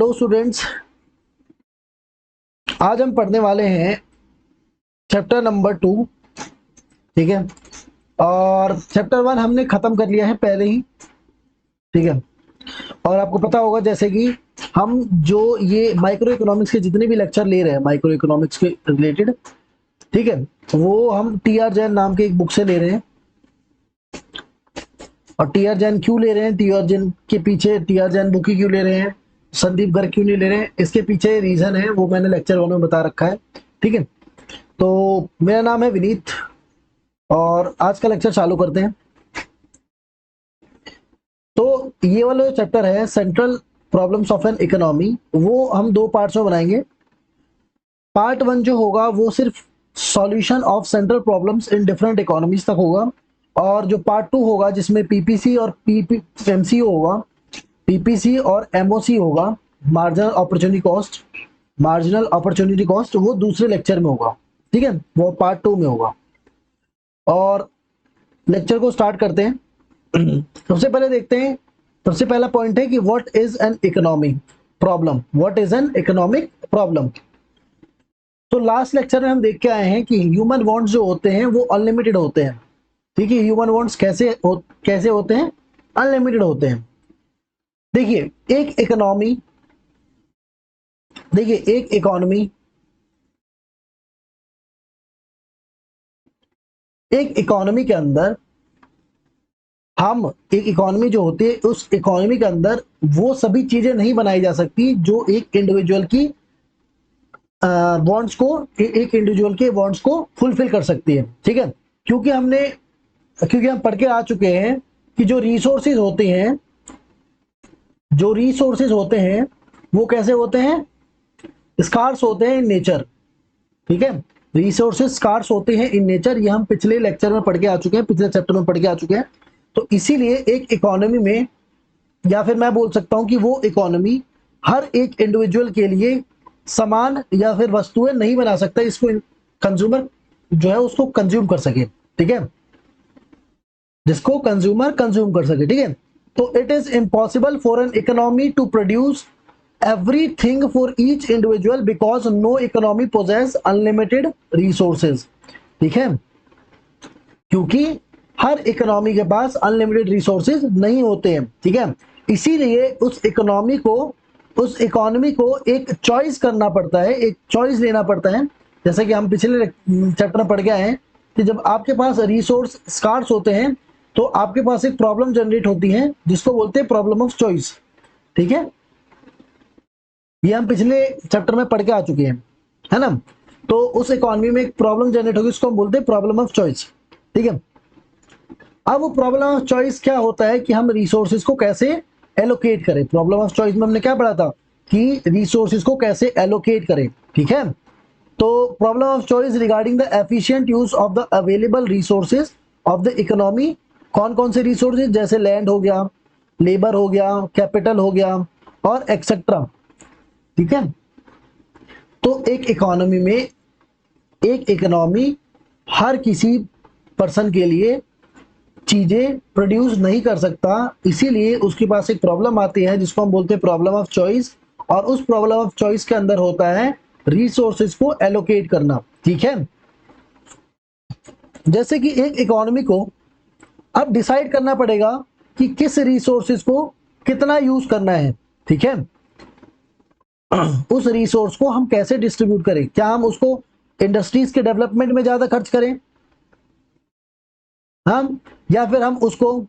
Hello students, आज हम पढ़ने वाले हैं चैप्टर नंबर 2। ठीक है, और चैप्टर 1 हमने खत्म कर लिया है पहले ही। ठीक है, और आपको पता होगा जैसे कि हम जो ये माइक्रो इकोनॉमिक्स के जितने भी लेक्चर ले रहे हैं माइक्रो इकोनॉमिक्स के रिलेटेड, ठीक है, वो हम टी.आर. जैन नाम के एक बुक से ले रहे हैं। और टी.आर. जैन क्यों ले रहे हैं, टी.आर. जैन के पीछे टी.आर. जैन बुक ही क्यों ले रहे हैं, संदीप गर्ग क्यों नहीं ले रहे हैं, इसके पीछे रीजन है, वो मैंने लेक्चर 1 में बता रखा है। ठीक है, तो मेरा नाम है विनीत और आज का लेक्चर चालू करते हैं। तो ये वाला जो चैप्टर है central problems of an economy, वो हम 2 पार्ट्स में बनाएंगे। पार्ट 1 जो होगा वो सिर्फ solution of central problems in different economies तक होगा, और जो पार्ट 2 होगा जिसमें पीपीसी और एमसीओ होगा, पीपीसी और एमओसी होगा, मार्जिनल अपॉर्चुनिटी कॉस्ट, वो दूसरे लेक्चर में होगा। ठीक है, वो पार्ट 2 में होगा। और लेक्चर को स्टार्ट करते हैं। सबसे पहले देखते हैं, सबसे पहला पॉइंट है कि what is an economic problem. What is an economic problem. तो लास्ट लेक्चर में हम देख के आए हैं कि ह्यूमन वांट्स जो होते हैं वो अनलिमिटेड होते हैं। ठीक है, ह्यूमन वांट्स कैसे होते हैं, अनलिमिटेड होते हैं। देखिए एक इकोनॉमी, एक इकोनॉमी के अंदर हम एक इकोनॉमी जो होती है उस इकोनॉमी के अंदर वो सभी चीजें नहीं बनाई जा सकती जो एक इंडिविजुअल की वांट्स को, एक इंडिविजुअल के वांट्स को फुलफिल कर सकती है। ठीक है, क्योंकि हम पढ़ के आ चुके हैं कि जो रिसोर्सेज होते हैं वो कैसे होते हैं, स्कार्स होते हैं इन नेचर। ठीक है, रिसोर्सेज स्कार्स होते हैं इन नेचर, ये हम पिछले लेक्चर में पढ़ के आ चुके हैं, पिछले चैप्टर में पढ़ के आ चुके हैं। तो इसीलिए एक इकोनॉमी में, या फिर मैं बोल सकता हूं कि वो इकोनॉमी हर एक इंडिविजुअल के लिए सामान या फिर वस्तुएं नहीं बना सकता, इसको कंज्यूमर जो है उसको कंज्यूम कर सके। ठीक है, जिसको कंज्यूमर कंज्यूम कर सके। ठीक है, तो it is impossible for an economy to produce everything for each individual because no economy possess unlimited resources। ठीक है, क्योंकि हर इकोनॉमी के पास अनलिमिटेड रिसोर्सेज नहीं होते हैं। ठीक है, इसीलिए उस इकोनॉमी को एक चॉइस करना पड़ता है, एक चॉइस लेना पड़ता है। जैसे कि हम पिछले चैप्टर में पढ़ के आए हैं कि जब आपके पास रिसोर्स स्कार्स होते हैं तो आपके पास एक प्रॉब्लम जनरेट होती है जिसको बोलते हैं प्रॉब्लम ऑफ चॉइस। ठीक है, ये हम पिछले चैप्टर में पढ़ के आ चुके हैं, है ना। तो उस इकोनॉमी में एक प्रॉब्लम जनरेट होगी, उसको हम बोलते हैं प्रॉब्लम ऑफ चॉइस। ठीक है, अब वो प्रॉब्लम ऑफ चॉइस क्या होता है कि हम रिसोर्सेज को कैसे एलोकेट करें। प्रॉब्लम ऑफ चॉइस में हमने क्या पढ़ा था कि रिसोर्सेज को कैसे एलोकेट करें। ठीक है, तो problem of choice regarding the efficient use of the available resources of the economy. कौन कौन से रिसोर्सेज, जैसे लैंड हो गया, लेबर हो गया, कैपिटल हो गया और एक्सेट्रा। ठीक है, तो एक इकोनॉमी हर किसी पर्सन के लिए चीजें प्रोड्यूस नहीं कर सकता, इसीलिए उसके पास एक प्रॉब्लम आती है जिसको हम बोलते हैं प्रॉब्लम ऑफ चॉइस। और उस प्रॉब्लम ऑफ चॉइस के अंदर होता है रिसोर्सेज को एलोकेट करना। ठीक है, जैसे कि एक इकोनॉमी को अब डिसाइड करना पड़ेगा कि किस रिसोर्सेज को कितना यूज करना है। ठीक है, उस रिसोर्स को हम कैसे डिस्ट्रीब्यूट करें, क्या हम उसको इंडस्ट्रीज के डेवलपमेंट में ज्यादा खर्च करें हम, या फिर हम उसको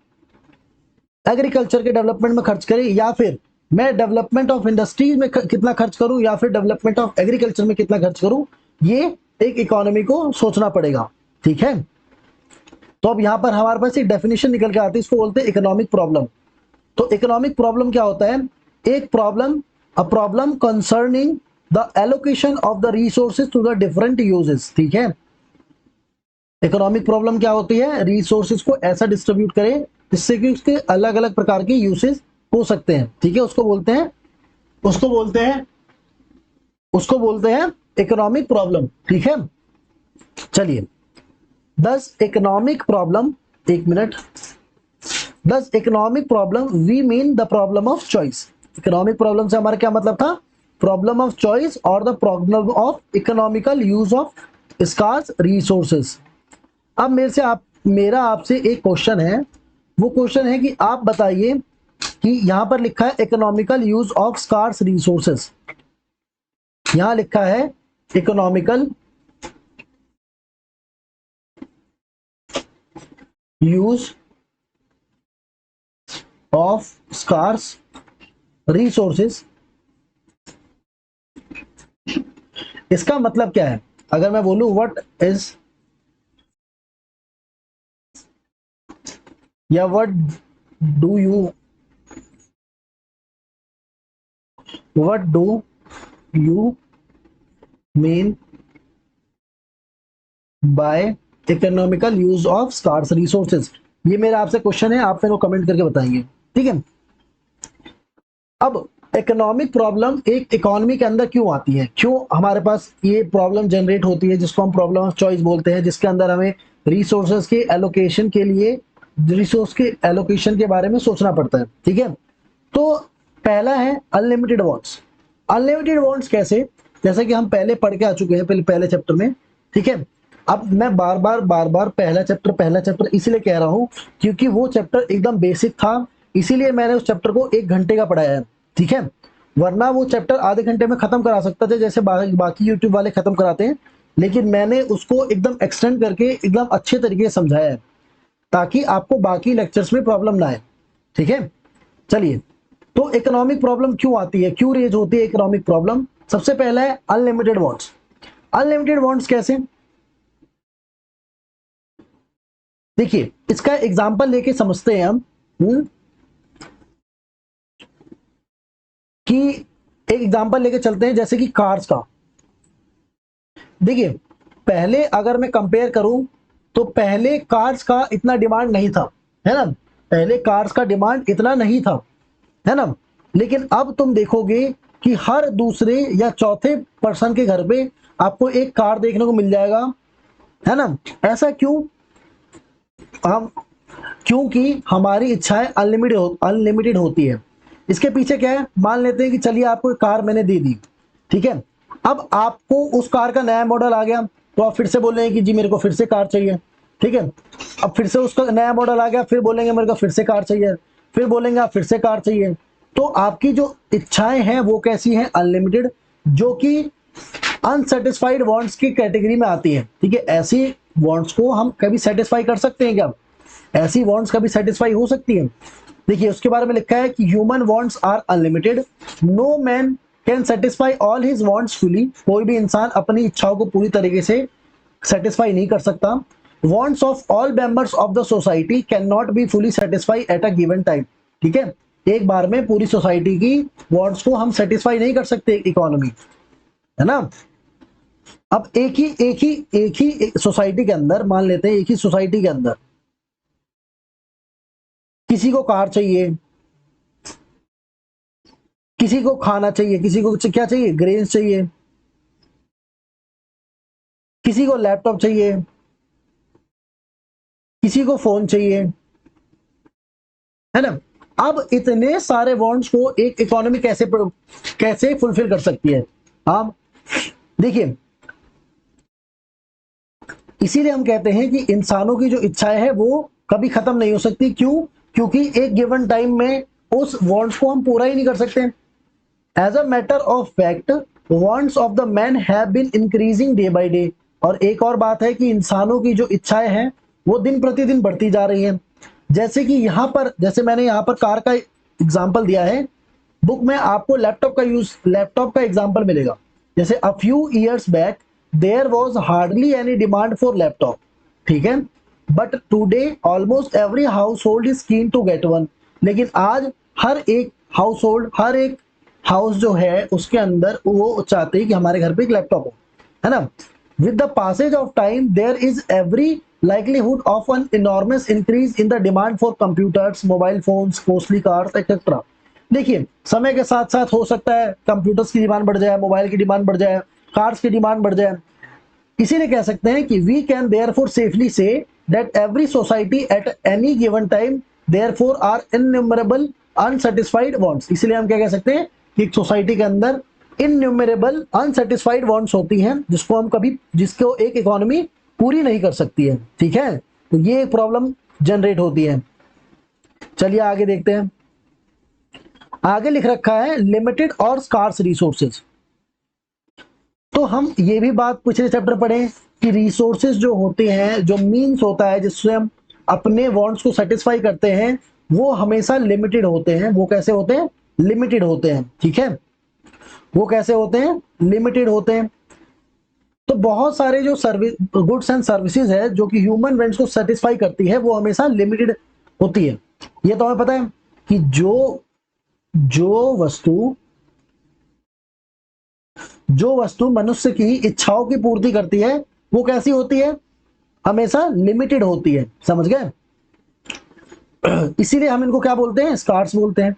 एग्रीकल्चर के डेवलपमेंट में खर्च करें, या फिर मैं डेवलपमेंट ऑफ इंडस्ट्रीज में कितना खर्च करूं, या फिर डेवलपमेंट ऑफ एग्रीकल्चर में कितना खर्च करूं, ये एक इकोनॉमी को सोचना पड़ेगा। ठीक है, तो अब यहां पर हमारे पास एक डेफिनेशन निकल के आती है, इसको बोलते हैं इकोनॉमिक प्रॉब्लम। तो इकोनॉमिक प्रॉब्लम क्या होता है, एक problem, a problem concerning the allocation of the resources to the different uses। ठीक है, इकोनॉमिक प्रॉब्लम क्या होती है, रिसोर्सेज को ऐसा डिस्ट्रीब्यूट करें जिससे कि उसके अलग अलग प्रकार के यूसेज हो सकते हैं। ठीक है, उसको बोलते हैं इकोनॉमिक प्रॉब्लम। ठीक है, चलिए, दस इकोनॉमिक प्रॉब्लम, एक minute, thus economic problem we mean the problem of choice. Economic problem से हमारा क्या मतलब था, प्रॉब्लम ऑफ चॉइस और the problem of economical use of scarce resources. अब मेरा आपसे एक क्वेश्चन है, वो क्वेश्चन है कि आप बताइए कि यहां पर लिखा है economical use of scarce resources, यहां लिखा है economical use of scarce resources, इसका मतलब क्या है? अगर मैं बोलूं व्हाट इज या what do you mean by economical use of scarce resources, ये मेरा आपसे क्वेश्चन है, आप मेरे को कमेंट करके बताएंगे, ठीक है। अब इकोनॉमिक प्रॉब्लम एक इकोनॉमी के अंदर क्यों आती है, क्यों हमारे पास ये प्रॉब्लम जनरेट होती है, जिसको हम प्रॉब्लम ऑफ चॉइस बोलते हैं, जिसके अंदर हमें रिसोर्सेज के एलोकेशन के लिए रिसोर्स के एलोकेशन के बारे में सोचना पड़ता है, ठीक है। तो पहला है अनलिमिटेड वांट्स। अनलिमिटेड वांट्स कैसे, जैसे कि हम पहले पढ़ के आ चुके हैं पहले चैप्टर में, ठीक है। अब मैं बार बार पहला चैप्टर इसलिए कह रहा हूं क्योंकि वो चैप्टर एकदम बेसिक था, इसीलिए मैंने उस चैप्टर को 1 घंटे का पढ़ाया है, ठीक है। वरना वो चैप्टर आधे घंटे में खत्म करा सकता था, जैसे बाकी यूट्यूब वाले खत्म कराते हैं, लेकिन मैंने उसको एकदम एक्सटेंड करके एकदम अच्छे तरीके से समझाया है, ताकि आपको बाकी लेक्चर्स में प्रॉब्लम ना आए, ठीक है। चलिए, तो इकोनॉमिक प्रॉब्लम क्यों आती है, क्यों रेज होती है इकोनॉमिक प्रॉब्लम? सबसे पहला है अनलिमिटेड वांट्स। अनलिमिटेड वांट्स कैसे, देखिए इसका एग्जांपल लेके समझते हैं हम, कि एक एग्जांपल लेके चलते हैं, जैसे कि कार्स का। देखिए पहले अगर मैं कंपेयर करूं तो पहले कार्स का इतना डिमांड नहीं था, है ना, पहले कार्स का डिमांड इतना नहीं था, है ना। लेकिन अब तुम देखोगे कि हर दूसरे या चौथे पर्सन के घर पे आपको एक कार देखने को मिल जाएगा, है ना। ऐसा क्यों? हम क्योंकि हमारी इच्छाएं अनलिमिटेड होती है। इसके पीछे क्या है, मान लेते हैं कि चलिए आपको एक कार मैंने दे दी, ठीक है। अब आपको उस कार का नया मॉडल आ गया, तो आप फिर से बोलेंगे कि जी मेरे को फिर से कार चाहिए, ठीक है। अब फिर से उसका नया मॉडल आ गया, फिर बोलेंगे मेरे को फिर से कार चाहिए, फिर बोलेंगे आप फिर से कार चाहिए। तो आपकी जो इच्छाएं हैं वो कैसी हैं, अनलिमिटेड, जो कि अनसेटिस्फाइड वांट्स की कैटेगरी में आती है, ठीक है। ऐसी वांट्स को हम कभी सेटिस्फाई कर सकते हैं क्या? ऐसी वांट्स कभी सेटिस्फाई हो सकती है? देखिए उसके बारे में लिखा है कि human wants are unlimited, no man can satisfy all his wants fully, कोई भी इंसान अपनी इच्छाओं को पूरी तरीके से सेटिस्फाई नहीं कर सकता। Wants of all members of the society can not be fully satisfy at a given time, ठीक है। एक बार में पूरी सोसाइटी की वांट्स को हम सेटिस्फाई नहीं कर सकते इकोनॉमी, है ना। अब एक ही सोसाइटी के अंदर, मान लेते हैं एक ही सोसाइटी के अंदर किसी को कार चाहिए, किसी को खाना चाहिए, किसी को क्या चाहिए, ग्रेन्स चाहिए, किसी को लैपटॉप चाहिए, किसी को फोन चाहिए, है ना। अब इतने सारे वांट्स को एक इकोनॉमी कैसे फुलफिल कर सकती है? आप देखिए, इसीलिए हम कहते हैं कि इंसानों की जो इच्छाएं है वो कभी खत्म नहीं हो सकती। क्यों? क्योंकि एक गिवन टाइम में उस वांट्स को हम पूरा ही नहीं कर सकते। As a matter of fact wants of the man have been increasing day by day. और एक और बात है कि इंसानों की जो इच्छाएं हैं वो दिन प्रतिदिन बढ़ती जा रही हैं। जैसे कि यहाँ पर, जैसे मैंने यहाँ पर कार का एग्जाम्पल दिया है, बुक में आपको लैपटॉप का एग्जाम्पल मिलेगा। जैसे a few years back there was hardly any demand for laptop, ठीक है, but today almost every household is keen to get one. लेकिन आज हर एक हाउस जो है उसके अंदर वो चाहते हैं कि हमारे घर पे एक लैपटॉप हो, है ना। With the passage of time there is every likelihood of an enormous increase in the demand for computers, mobile phones, costly cars, etc. देखिए समय के साथ साथ हो सकता है कंप्यूटर्स की डिमांड बढ़ जाए, मोबाइल की डिमांड बढ़ जाए, कार्स की डिमांड बढ़ जाए। इसीलिए कह सकते हैं कि we can therefore safely say that every society at any given time therefore are innumerable unsatisfied wants. इसलिए हम क्या कह सकते हैं कि एक सोसाइटी के अंदर इनन्यूमरेबल अनसेटिस्फाइड वांट्स होती हैं, जिसको एक इकोनॉमी पूरी नहीं कर सकती है। ठीक है, तो ये एक प्रॉब्लम जनरेट होती है। चलिए आगे देखते हैं। आगे लिख रखा है लिमिटेड और स्कार्स रिसोर्सेज। तो हम ये भी बात पिछले चैप्टर पढ़े कि रिसोर्सेज जो होते हैं, जो मीन्स होता है जिससे हम अपने वांट्स को सेटिस्फाई करते हैं, वो हमेशा लिमिटेड होते हैं। वो कैसे होते हैं? लिमिटेड होते हैं। ठीक है, वो कैसे होते हैं? लिमिटेड होते हैं। तो बहुत सारे जो सर्विस गुड्स एंड सर्विसेज है जो कि ह्यूमन वांट्स को सेटिस्फाई करती है, वो हमेशा लिमिटेड होती है। ये तो हमें पता है कि जो वस्तु मनुष्य की इच्छाओं की पूर्ति करती है, वो कैसी होती है? हमेशा लिमिटेड होती है। समझ गए? इसीलिए हम इनको क्या बोलते हैं? स्कार्स बोलते हैं।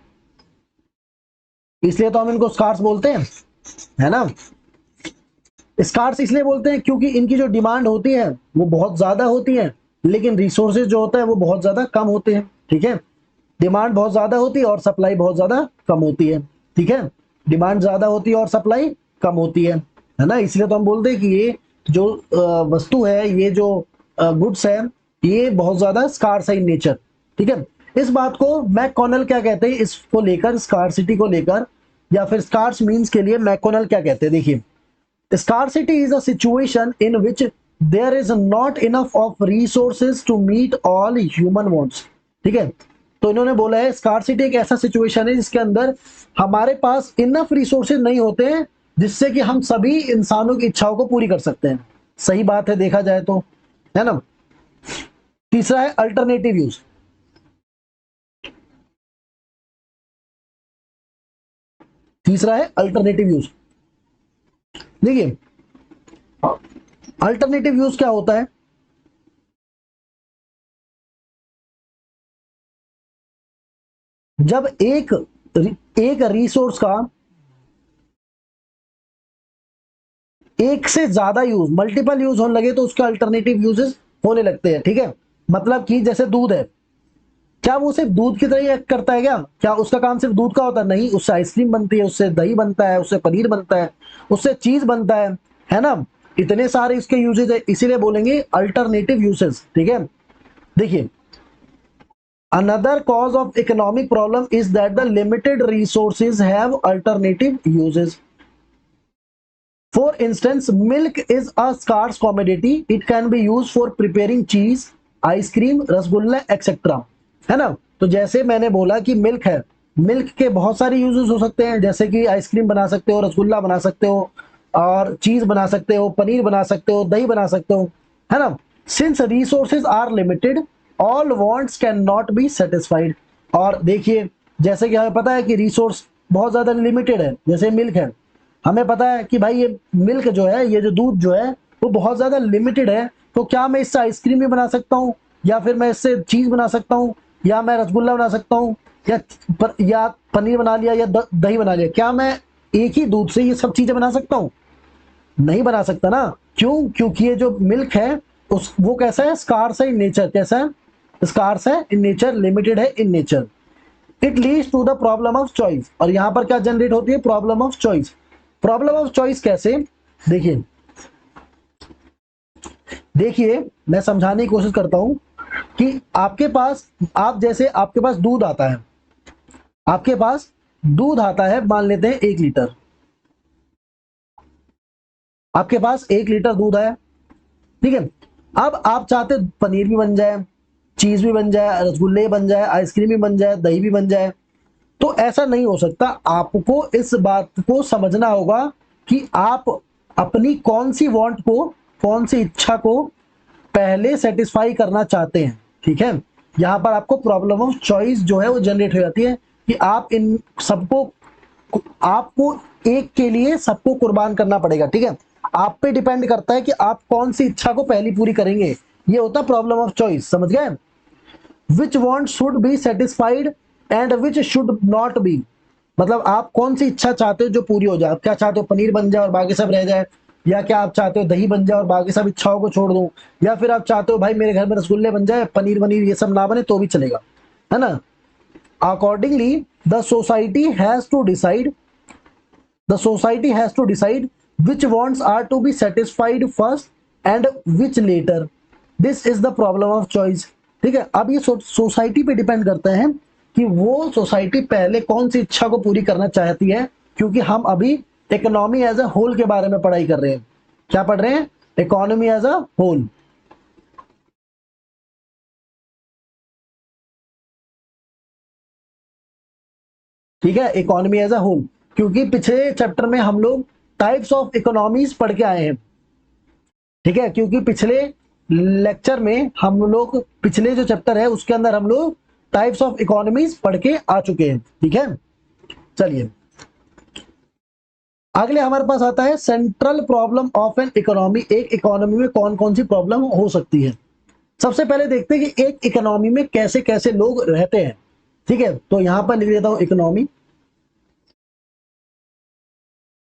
इसलिए तो हम इनको स्कार्स बोलते हैं, है ना। स्कार्स इसलिए बोलते हैं क्योंकि इनकी जो डिमांड होती है वो बहुत ज्यादा होती है, लेकिन रिसोर्सेज जो होता है वो बहुत ज्यादा कम होते हैं। ठीक है, डिमांड बहुत ज्यादा होती है और सप्लाई बहुत ज्यादा कम होती है। ठीक है, डिमांड ज्यादा होती है और सप्लाई कम होती है ना। इसलिए तो हम बोलते हैं कि ये जो वस्तु है, ये जो गुड्स है, ये बहुत ज्यादा स्कार्स है इन नेचर। ठीक है, इस बात को मैककॉनल क्या कहते हैं, इसको लेकर, स्कार्सिटी को लेकर, या फिर स्कार्स मीन्स के लिए मैककॉनल क्या कहते हैं? देखिए, scarcity is a situation in which there is not enough of resources to meet all human wants। ठीक है, तो इन्होंने बोला है scarcity एक ऐसा सिचुएशन है जिसके अंदर हमारे पास इनफ रिसोर्सेज नहीं होते हैं जिससे कि हम सभी इंसानों की इच्छाओं को पूरी कर सकते हैं। सही बात है, देखा जाए तो, है ना। तीसरा है अल्टरनेटिव यूज। तीसरा है अल्टरनेटिव यूज। देखिए, अल्टरनेटिव यूज क्या होता है? जब एक रिसोर्स का एक से ज्यादा यूज, मल्टीपल यूज होने लगे, तो उसके अल्टरनेटिव यूजेस होने लगते हैं। ठीक है, मतलब कि जैसे दूध है, क्या वो सिर्फ दूध की तरह ही एक्ट करता है? क्या उसका काम सिर्फ दूध का होता है? नहीं, उससे आइसक्रीम बनती है, उससे दही बनता है, उससे पनीर बनता है, उससे चीज बनता है ना। इतने सारे इसके यूजेज है, इसीलिए बोलेंगे अल्टरनेटिव यूजेस। ठीक है, देखिए, another cause of economic problem is that the limited resources have alternative uses. For instance, milk is a scarce commodity. It can be used for preparing cheese, ice cream, rasgulla etc. है ना। तो जैसे मैंने बोला कि मिल्क है, milk के बहुत सारे यूजेस हो सकते हैं, जैसे कि आइसक्रीम बना सकते हो, रसगुल्ला बना सकते हो, और चीज बना सकते हो, पनीर बना सकते हो, दही बना सकते हो, है ना। Since resources are limited, all wants can not be satisfied. और देखिए, जैसे कि हमें पता है कि रिसोर्स बहुत ज्यादा लिमिटेड है, जैसे मिल्क है, हमें पता है कि भाई ये मिल्क जो है, ये जो दूध जो है, वो बहुत ज्यादा लिमिटेड है। तो क्या मैं इससे आइसक्रीम भी बना सकता हूँ, या फिर मैं इससे चीज बना सकता हूँ, या मैं रसगुल्ला बना सकता हूँ, या पनीर बना लिया, या दही बना लिया? क्या मैं एक ही दूध से ये सब चीजें बना सकता हूँ? नहीं बना सकता ना। क्यों? क्योंकि ये जो मिल्क है वो कैसा है? स्कार्स है इन नेचर। कैसा है? स्कार्स है इन नेचर, लिमिटेड है in nature. It leads to the problem of choice. और यहां पर क्या जनरेट होती है? Problem of choice. Problem of choice कैसे? देखिए मैं समझाने की कोशिश करता हूं कि आपके पास, आपके पास दूध आता है, आपके पास दूध आता है, मान लेते हैं 1 लीटर। आपके पास 1 लीटर दूध है, ठीक है। अब आप चाहते पनीर भी बन जाए, चीज भी बन जाए, रसगुल्ले बन जाए, आइसक्रीम भी बन जाए, दही भी बन जाए। तो ऐसा नहीं हो सकता। आपको इस बात को समझना होगा कि आप अपनी कौन सी वांट को, कौन सी इच्छा को पहले सेटिस्फाई करना चाहते हैं। ठीक है, यहां पर आपको प्रॉब्लम ऑफ चॉइस जो है वो जनरेट हो जाती है कि आप इन सबको, आपको एक के लिए सबको कुर्बान करना पड़ेगा। ठीक है, आप पे डिपेंड करता है कि आप कौन सी इच्छा को पहली पूरी करेंगे। ये होता है प्रॉब्लम ऑफ चॉइस। समझ गए? विच want should be satisfied and which should not be. मतलब आप कौन सी इच्छा चाहते हो जो पूरी हो जाए। आप क्या चाहते हो? पनीर बन जाए और बाकी सब रह जाए, या क्या आप चाहते हो दही बन जाए और बाकी सब इच्छाओं को छोड़ दूं, या फिर आप चाहते हो भाई मेरे घर में रसगुल्ले बन जाए, पनीर वनीर ये सब ना बने तो भी चलेगा, है ना। Accordingly the society has to decide which wants are to be satisfied first and which later. This is the problem of choice. ठीक है, अब ये सोसाइटी पे डिपेंड करते हैं कि वो सोसाइटी पहले कौन सी इच्छा को पूरी करना चाहती है, क्योंकि हम अभी इकोनॉमी एज अ होल के बारे में पढ़ाई कर रहे हैं। क्या पढ़ रहे हैं? Economy as a whole. ठीक है, इकोनॉमी एज अ होल, क्योंकि पिछले चैप्टर में हम लोग टाइप्स ऑफ इकोनॉमीज पढ़ के आए हैं। ठीक है, क्योंकि पिछले लेक्चर में हम लोग, पिछले जो चैप्टर है उसके अंदर हम लोग टाइप्स ऑफ इकोनॉमीज पढ़ के आ चुके हैं। ठीक है, चलिए अगले हमारे पास आता है central problem of an economy. एक इकोनॉमी में कौन कौन सी प्रॉब्लम हो सकती है। सबसे पहले देखते हैं कि एक इकोनॉमी में कैसे कैसे लोग रहते हैं। ठीक है, तो यहां पर लिख देता हूं इकोनॉमी।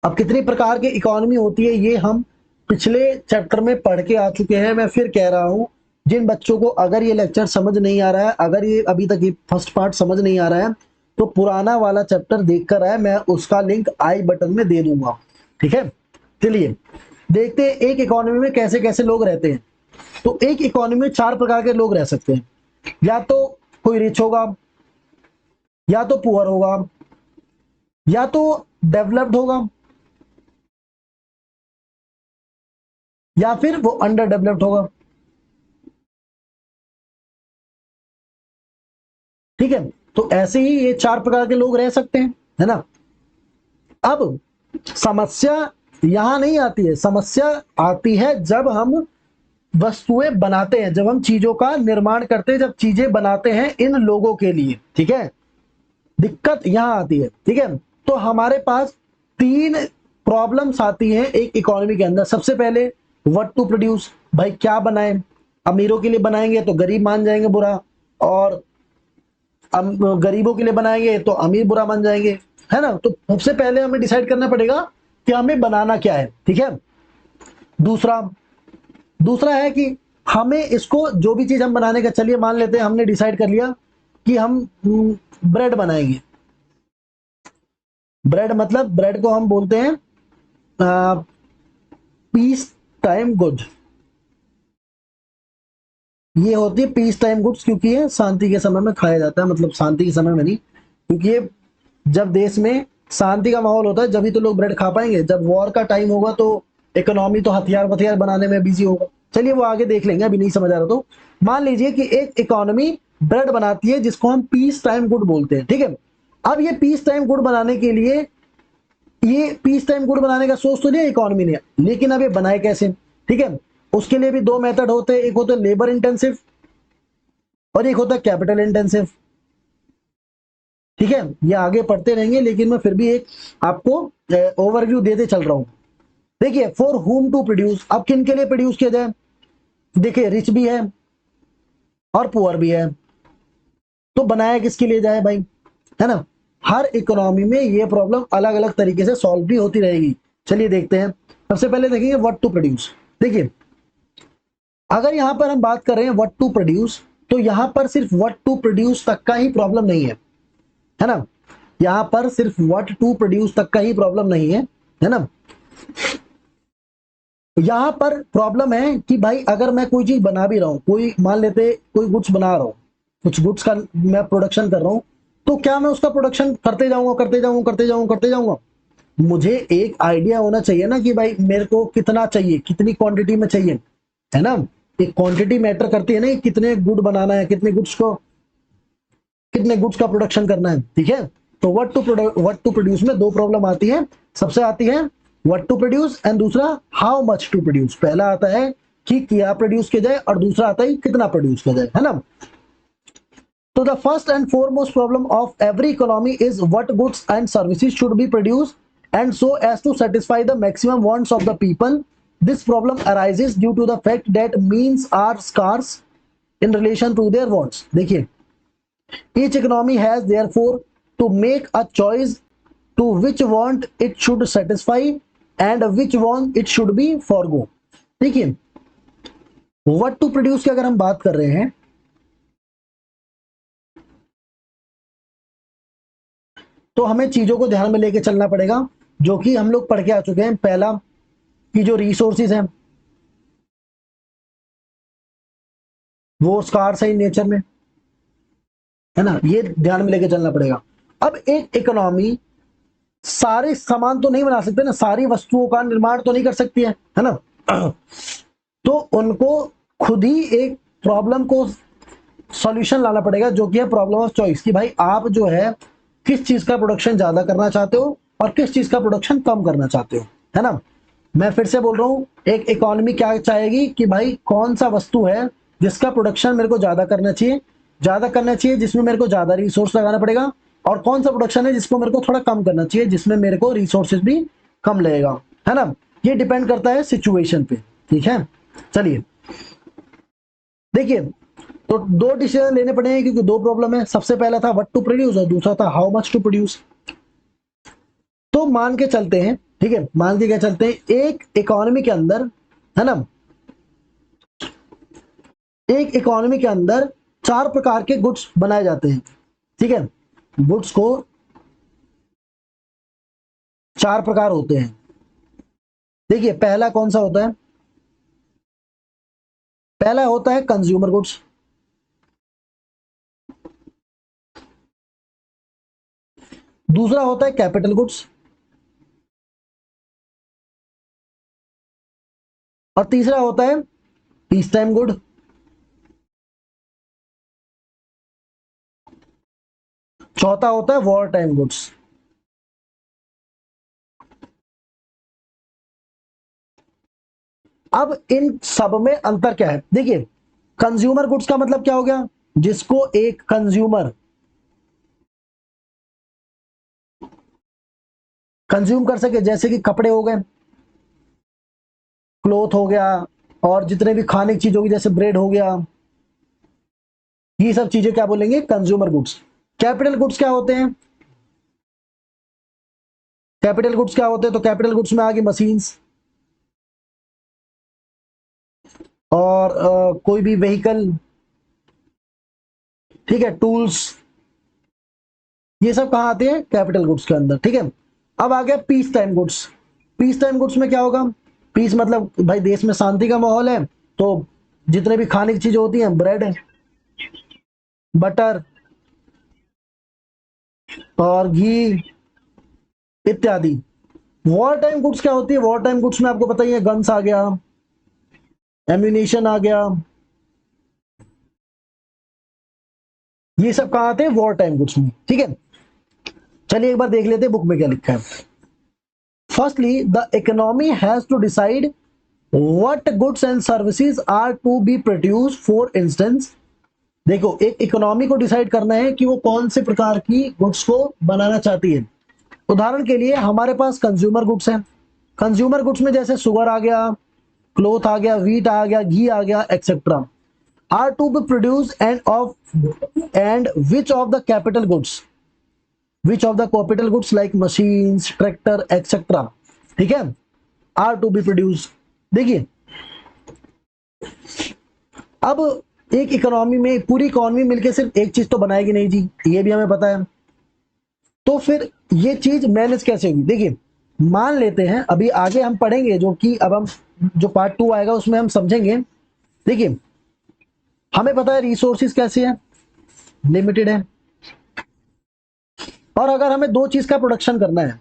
अब कितनी प्रकार की इकोनॉमी होती है ये हम पिछले चैप्टर में पढ़ के आ चुके हैं। मैं फिर कह रहा हूं, जिन बच्चों को अगर ये लेक्चर समझ नहीं आ रहा है, अगर ये अभी तक ये फर्स्ट पार्ट समझ नहीं आ रहा है, तो पुराना वाला चैप्टर देख कर आए, मैं उसका लिंक आई बटन में दे दूंगा। ठीक है, चलिए देखते हैं एक इकोनॉमी में कैसे कैसे लोग रहते हैं। तो एक इकोनॉमी में 4 प्रकार के लोग रह सकते हैं। या तो कोई रिच होगा, या तो पुअर होगा, या तो डेवलप्ड होगा, या फिर वो अंडर डेवलप्ड होगा। ठीक है, तो ऐसे ही ये 4 प्रकार के लोग रह सकते हैं, है ना। अब समस्या यहां नहीं आती है, समस्या आती है जब हम वस्तुएं बनाते हैं, जब हम चीजों का निर्माण करते हैं, जब चीजें बनाते हैं इन लोगों के लिए। ठीक है, दिक्कत यहां आती है। ठीक है, तो हमारे पास 3 प्रॉब्लम्स आती हैं एक इकोनॉमी के अंदर। सबसे पहले व्हाट टू प्रोड्यूस, भाई क्या बनाएं। अमीरों के लिए बनाएंगे तो गरीब मान जाएंगे बुरा, और गरीबों के लिए बनाएंगे तो अमीर बुरा मान जाएंगे, है ना। तो सबसे पहले हमें डिसाइड करना पड़ेगा कि हमें बनाना क्या है। ठीक है, दूसरा दूसरा है कि हमें इसको, जो भी चीज हम बनाने का, चलिए मान लेते हैं हमने डिसाइड कर लिया कि हम ब्रेड बनाएंगे। ब्रेड मतलब, ब्रेड को हम बोलते हैं पीस टाइम गुड। ये होती है पीस टाइम गुड्स, क्योंकि ये शांति के समय में खाया जाता है, मतलब शांति के समय में नहीं, क्योंकि ये जब देश में शांति का माहौल होता है जब ही तो लोग ब्रेड खा पाएंगे। जब वॉर का टाइम होगा तो इकोनॉमी तो हथियार वथियार बनाने में बिजी होगा। चलिए वो आगे देख लेंगे, अभी नहीं समझ आ रहा। तो मान लीजिए कि एक इकोनॉमी ब्रेड बनाती है जिसको हम पीस टाइम गुड बोलते हैं। ठीक है, अब ये पीस टाइम गुड बनाने के लिए, ये पीस टाइम गुड बनाने का सोच तो लिया इकोनॉमी ने, लेकिन अब ये बनाए कैसे। ठीक है, उसके लिए भी 2 मेथड होते हैं, एक होता है लेबर इंटेंसिव और एक होता है कैपिटल इंटेंसिव। ठीक है, ये आगे पढ़ते रहेंगे, लेकिन मैं फिर भी एक आपको ओवरव्यू देते चल रहा हूं। देखिए, फॉर हुम टू प्रोड्यूस, अब किन के लिए प्रोड्यूस किया जाए। देखिए, रिच भी है और पुअर भी है, तो बनाया किसके लिए जाए भाई, है ना। हर इकोनॉमी में ये प्रॉब्लम अलग अलग तरीके से सॉल्व भी होती रहेगी। चलिए देखते हैं। सबसे पहले देखेंगे व्हाट टू प्रोड्यूस। देखिए, अगर यहां पर हम बात कर रहे हैं व्हाट टू प्रोड्यूस, तो यहां पर सिर्फ व्हाट टू प्रोड्यूस तक का ही प्रॉब्लम नहीं है ना। यहां पर सिर्फ व्हाट टू प्रोड्यूस तक का ही प्रॉब्लम नहीं है ना। यहां पर प्रॉब्लम है कि भाई अगर मैं कोई चीज बना भी रहा हूं, कोई मान लेते कोई गुड्स बना रहा हूं, कुछ गुड्स का मैं प्रोडक्शन कर रहा हूं, तो क्या मैं उसका प्रोडक्शन करते जाऊंगा करते जाऊंगा करते जाऊंगा करते जाऊंगा। मुझे एक आइडिया होना चाहिए ना कि भाई मेरे को कितना चाहिए, कितनी क्वांटिटी में चाहिए, है ना। एक क्वांटिटी मैटर करती है ना, कितने गुड बनाना है, कितने गुड्स का प्रोडक्शन करना है। ठीक है, तो व्हाट टू प्रोड्यूस में 2 प्रॉब्लम आती है। सबसे आती है व्हाट टू प्रोड्यूस एंड दूसरा हाउ मच टू प्रोड्यूस। पहला आता है कि क्या प्रोड्यूस किया जाए और दूसरा आता है कितना प्रोड्यूस किया जाए, है ना। तो the first and foremost problem of every economy is what goods and services should be produce and so as to satisfy the maximum wants of the people. This problem arises due to the fact that means are scarce in relation to their wants. देखिए, each economy has therefore to make a choice to which want it should satisfy and which want it should be forgo. देखिए, what to produce की अगर हम बात कर रहे हैं, तो हमें चीजों को ध्यान में लेके चलना पड़ेगा, जो कि हम लोग पढ़ के आ चुके हैं। पहला कि जो रिसोर्सेज हैं वो स्कार्स है इन नेचर में, है ना, ये ध्यान में लेके चलना पड़ेगा। अब एक इकोनॉमी सारे सामान तो नहीं बना सकते ना, सारी वस्तुओं का निर्माण तो नहीं कर सकती है ना। तो उनको खुद ही एक प्रॉब्लम को सॉल्यूशन लाना पड़ेगा, जो कि है प्रॉब्लम ऑफ चॉइस, कि भाई आप जो है किस चीज का प्रोडक्शन ज्यादा करना चाहते हो और किस चीज का प्रोडक्शन कम करना चाहते हो, है ना। मैं फिर से बोल रहा हूं, एक इकोनॉमी क्या चाहेगी कि भाई कौन सा वस्तु है जिसका प्रोडक्शन मेरे को ज्यादा करना चाहिए जिसमें मेरे को ज्यादा रिसोर्स लगाना पड़ेगा, और कौन सा प्रोडक्शन है जिसको मेरे को थोड़ा कम करना चाहिए जिसमें मेरे को रिसोर्सेज भी कम लगेगा, है ना। ये डिपेंड करता है सिचुएशन पे, ठीक है। चलिए देखिए, तो दो डिसीजन लेने पड़ेंगे क्योंकि दो प्रॉब्लम है। सबसे पहला था व्हाट टू प्रोड्यूस और दूसरा था हाउ मच टू प्रोड्यूस। तो मान के चलते हैं, ठीक है, मान के क्या चलते हैं, एक इकोनॉमी के अंदर, है ना, एक इकोनॉमी के अंदर चार प्रकार के गुड्स बनाए जाते हैं, ठीक है। गुड्स को चार प्रकार होते हैं। देखिए पहला कौन सा होता है, पहला होता है कंज्यूमर गुड्स, दूसरा होता है कैपिटल गुड्स, और तीसरा होता है पीस टाइम गुड। चौथा होता है वॉर टाइम गुड्स। अब इन सब में अंतर क्या है, देखिए कंज्यूमर गुड्स का मतलब क्या हो गया, जिसको एक कंज्यूमर कंज्यूम कर सके, जैसे कि कपड़े हो गए, क्लोथ हो गया, और जितने भी खाने की चीज होगी जैसे ब्रेड हो गया, ये सब चीजें क्या बोलेंगे, कंज्यूमर गुड्स। कैपिटल गुड्स क्या होते हैं, कैपिटल गुड्स क्या होते हैं, तो कैपिटल गुड्स में आ गई मशीन्स, और कोई भी व्हीकल, ठीक है, टूल्स, ये सब कहां आते हैं, कैपिटल गुड्स के अंदर, ठीक है। अब आ गया piece time goods. Piece time goods में क्या होगा, पीस मतलब भाई देश में शांति का माहौल है, तो जितने भी खाने की चीजें होती हैं, ब्रेड, बटर और घी इत्यादि। वॉर टाइम गुड्स क्या होती है, वॉर टाइम गुड्स में आपको पता ही है, गन्स आ गया, एम्यूनेशन आ गया, ये सब कहां आते हैं, वॉर टाइम गुड्स में, ठीक है। चलिए एक बार देख लेते हैं बुक में क्या लिखा है। Firstly the economy has to decide what goods and services are to be produce, for instance. देखो एक इकोनॉमी को डिसाइड करना है कि वो कौन से प्रकार की गुड्स को बनाना चाहती है। उदाहरण के लिए हमारे पास कंज्यूमर गुड्स हैं, कंज्यूमर गुड्स में जैसे शुगर आ गया, क्लोथ आ गया, व्हीट आ गया, घी आ गया, etcetera, are to be produce and which of the capital goods, which of the capital goods like machines, tractor etcetera, ठीक है, आर टू बी प्रोड्यूस। देखिए अब एक इकोनॉमी में पूरी इकोनॉमी मिलकर सिर्फ एक चीज तो बनाएगी नहीं जी, ये भी हमें पता है। तो फिर ये चीज मैनेज कैसे होगी, देखिए मान लेते हैं, अभी आगे हम पढ़ेंगे, जो कि अब हम जो पार्ट 2 आएगा उसमें हम समझेंगे। देखिए हमें पता है रिसोर्सेज कैसे है, लिमिटेड है, और अगर हमें दो चीज का प्रोडक्शन करना है,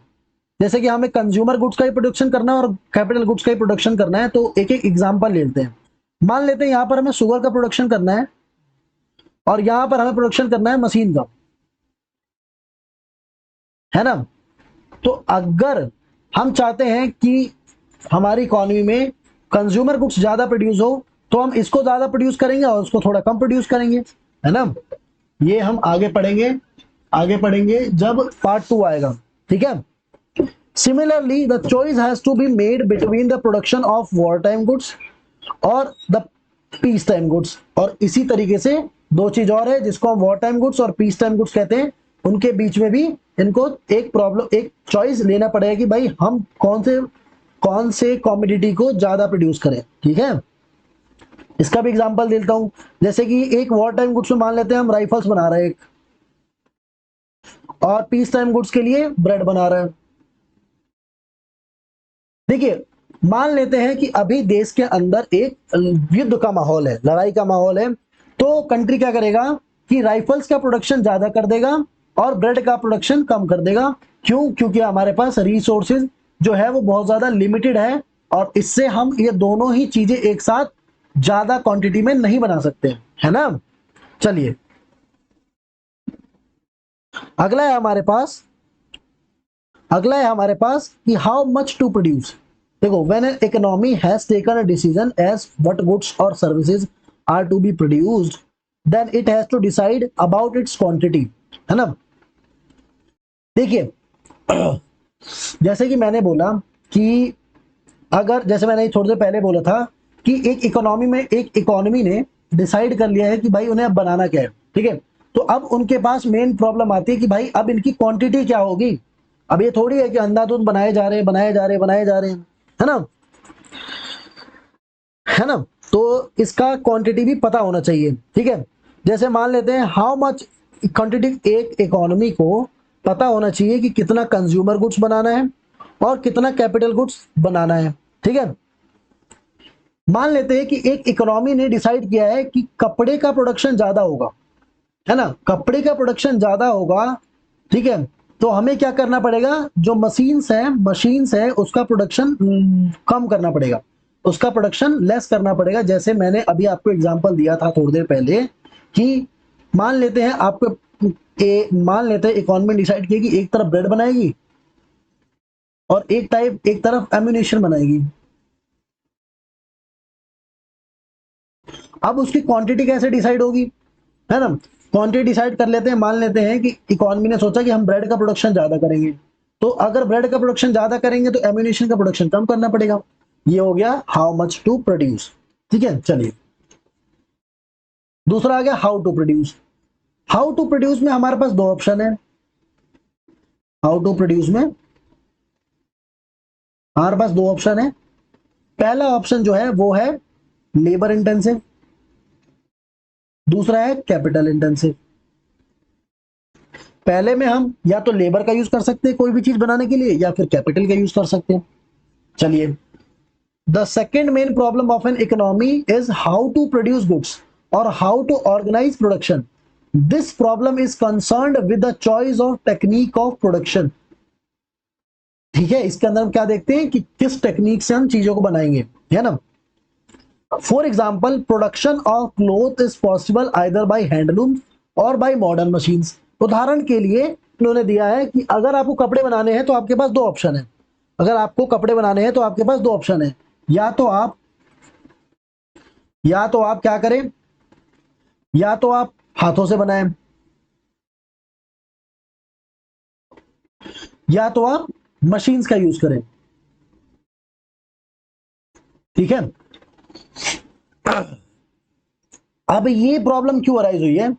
जैसे कि हमें कंज्यूमर गुड्स का ही प्रोडक्शन करना है और कैपिटल गुड्स का ही प्रोडक्शन करना है, तो एक एक एग्जांपल लेते हैं। मान लेते हैं यहां पर हमें शुगर का प्रोडक्शन करना है और यहां पर हमें प्रोडक्शन करना है मशीन का, है ना। तो अगर हम चाहते हैं कि हमारी इकोनॉमी में कंज्यूमर गुड्स ज्यादा प्रोड्यूस हो, तो हम इसको ज्यादा प्रोड्यूस करेंगे और उसको थोड़ा कम प्रोड्यूस करेंगे, है ना। ये हम आगे पढ़ेंगे जब पार्ट 2 आएगा, ठीक है। Similarly the choice has to be made between the production of war time goods और द पीस टाइम गुड्स, और इसी तरीके से दो चीज और है जिसको हम वॉर टाइम गुड्स और पीस टाइम गुड्स कहते हैं, उनके बीच में भी इनको एक चॉइस लेना पड़ेगा कि भाई हम कौन से कॉमोडिटी को ज्यादा प्रोड्यूस करें, ठीक है। इसका भी एग्जांपल देता हूं, जैसे कि एक वॉर टाइम गुड्स में मान लेते हैं हम राइफल्स बना रहे हैं एक, और पीस टाइम गुड्स के लिए ब्रेड बना रहा है। देखिए, मान लेते हैं कि अभी देश के अंदर एक युद्ध का माहौल है, लड़ाई का माहौल है, तो कंट्री क्या करेगा कि राइफल्स का प्रोडक्शन ज्यादा कर देगा और ब्रेड का प्रोडक्शन कम कर देगा। क्यों? क्योंकि हमारे पास रिसोर्सेज जो है वो बहुत ज्यादा लिमिटेड है और इससे हम ये दोनों ही चीजें एक साथ ज्यादा क्वांटिटी में नहीं बना सकते, है ना। चलिए, अगला है हमारे पास, अगला है हमारे पास कि हाउ मच टू प्रोड्यूस। देखो, when an economy has taken a decision as what goods और services are to be produced, then it has to decide about its quantity, है ना। देखिए, जैसे कि मैंने बोला कि अगर, जैसे मैंने थोड़ी देर पहले बोला था कि एक इकोनॉमी में, एक इकोनॉमी ने डिसाइड कर लिया है कि भाई उन्हें अब बनाना क्या है, ठीक है। तो अब उनके पास मेन प्रॉब्लम आती है कि भाई अब इनकी क्वांटिटी क्या होगी। अब ये थोड़ी है कि अंधाधुंध बनाए जा रहे हैं, बनाए जा रहे हैं, बनाए जा रहे हैं, है ना, है ना। तो इसका क्वांटिटी भी पता होना चाहिए, ठीक है। जैसे मान लेते हैं हाउ मच क्वांटिटी, एक इकोनॉमी को पता होना चाहिए कि कितना कंज्यूमर गुड्स बनाना है और कितना कैपिटल गुड्स बनाना है, ठीक है। मान लेते हैं कि एक इकोनॉमी ने डिसाइड किया है कि कपड़े का प्रोडक्शन ज्यादा होगा, है ना, कपड़े का प्रोडक्शन ज्यादा होगा, ठीक है। तो हमें क्या करना पड़ेगा, जो मशीन्स है उसका प्रोडक्शन कम करना पड़ेगा, उसका प्रोडक्शन लेस करना पड़ेगा। जैसे मैंने अभी आपको एग्जांपल दिया था थोड़ी देर पहले कि मान लेते हैं आपको मान लेते हैं इकोनॉमी डिसाइड की कि एक तरफ ब्रेड बनाएगी और एक तरफ एम्यूनेशन बनाएगी। अब उसकी क्वांटिटी कैसे डिसाइड होगी, है ना। क्वांटिटी डिसाइड कर लेते हैं, मान लेते हैं कि इकोनॉमी ने सोचा कि हम ब्रेड का प्रोडक्शन ज्यादा करेंगे, तो अगर ब्रेड का प्रोडक्शन ज्यादा करेंगे तो एम्यूनेशन का प्रोडक्शन कम करना पड़ेगा। ये हो गया हाउ मच टू प्रोड्यूस, ठीक है। चलिए, दूसरा आ गया how to produce. How to produce में हमारे पास दो ऑप्शन है। हाउ टू प्रोड्यूस में हमारे पास दो ऑप्शन है। पहला ऑप्शन जो है वो है लेबर इंटेंसिव, दूसरा है कैपिटल इंटेंसिव। पहले में हम या तो लेबर का यूज कर सकते हैं कोई भी चीज बनाने के लिए, या फिर कैपिटल का यूज कर सकते हैं। चलिए, the second main problem of an economy is how to produce goods और how to organise production. This problem is concerned with the choice of technique of production, ठीक है। इसके अंदर हम क्या देखते हैं कि किस टेक्निक से हम चीजों को बनाएंगे, है ना। For example, production of cloth is possible either by handloom और बाई मॉडर्न मशीन्स। उदाहरण के लिए उन्होंने दिया है कि अगर आपको कपड़े बनाने हैं तो आपके पास दो ऑप्शन है। अगर आपको कपड़े बनाने हैं तो आपके पास दो ऑप्शन है, या तो आप क्या करें, या तो आप हाथों से बनाएं, या तो आप मशीन्स का यूज करें, ठीक है। अब ये प्रॉब्लम क्यों अराइज हुई है,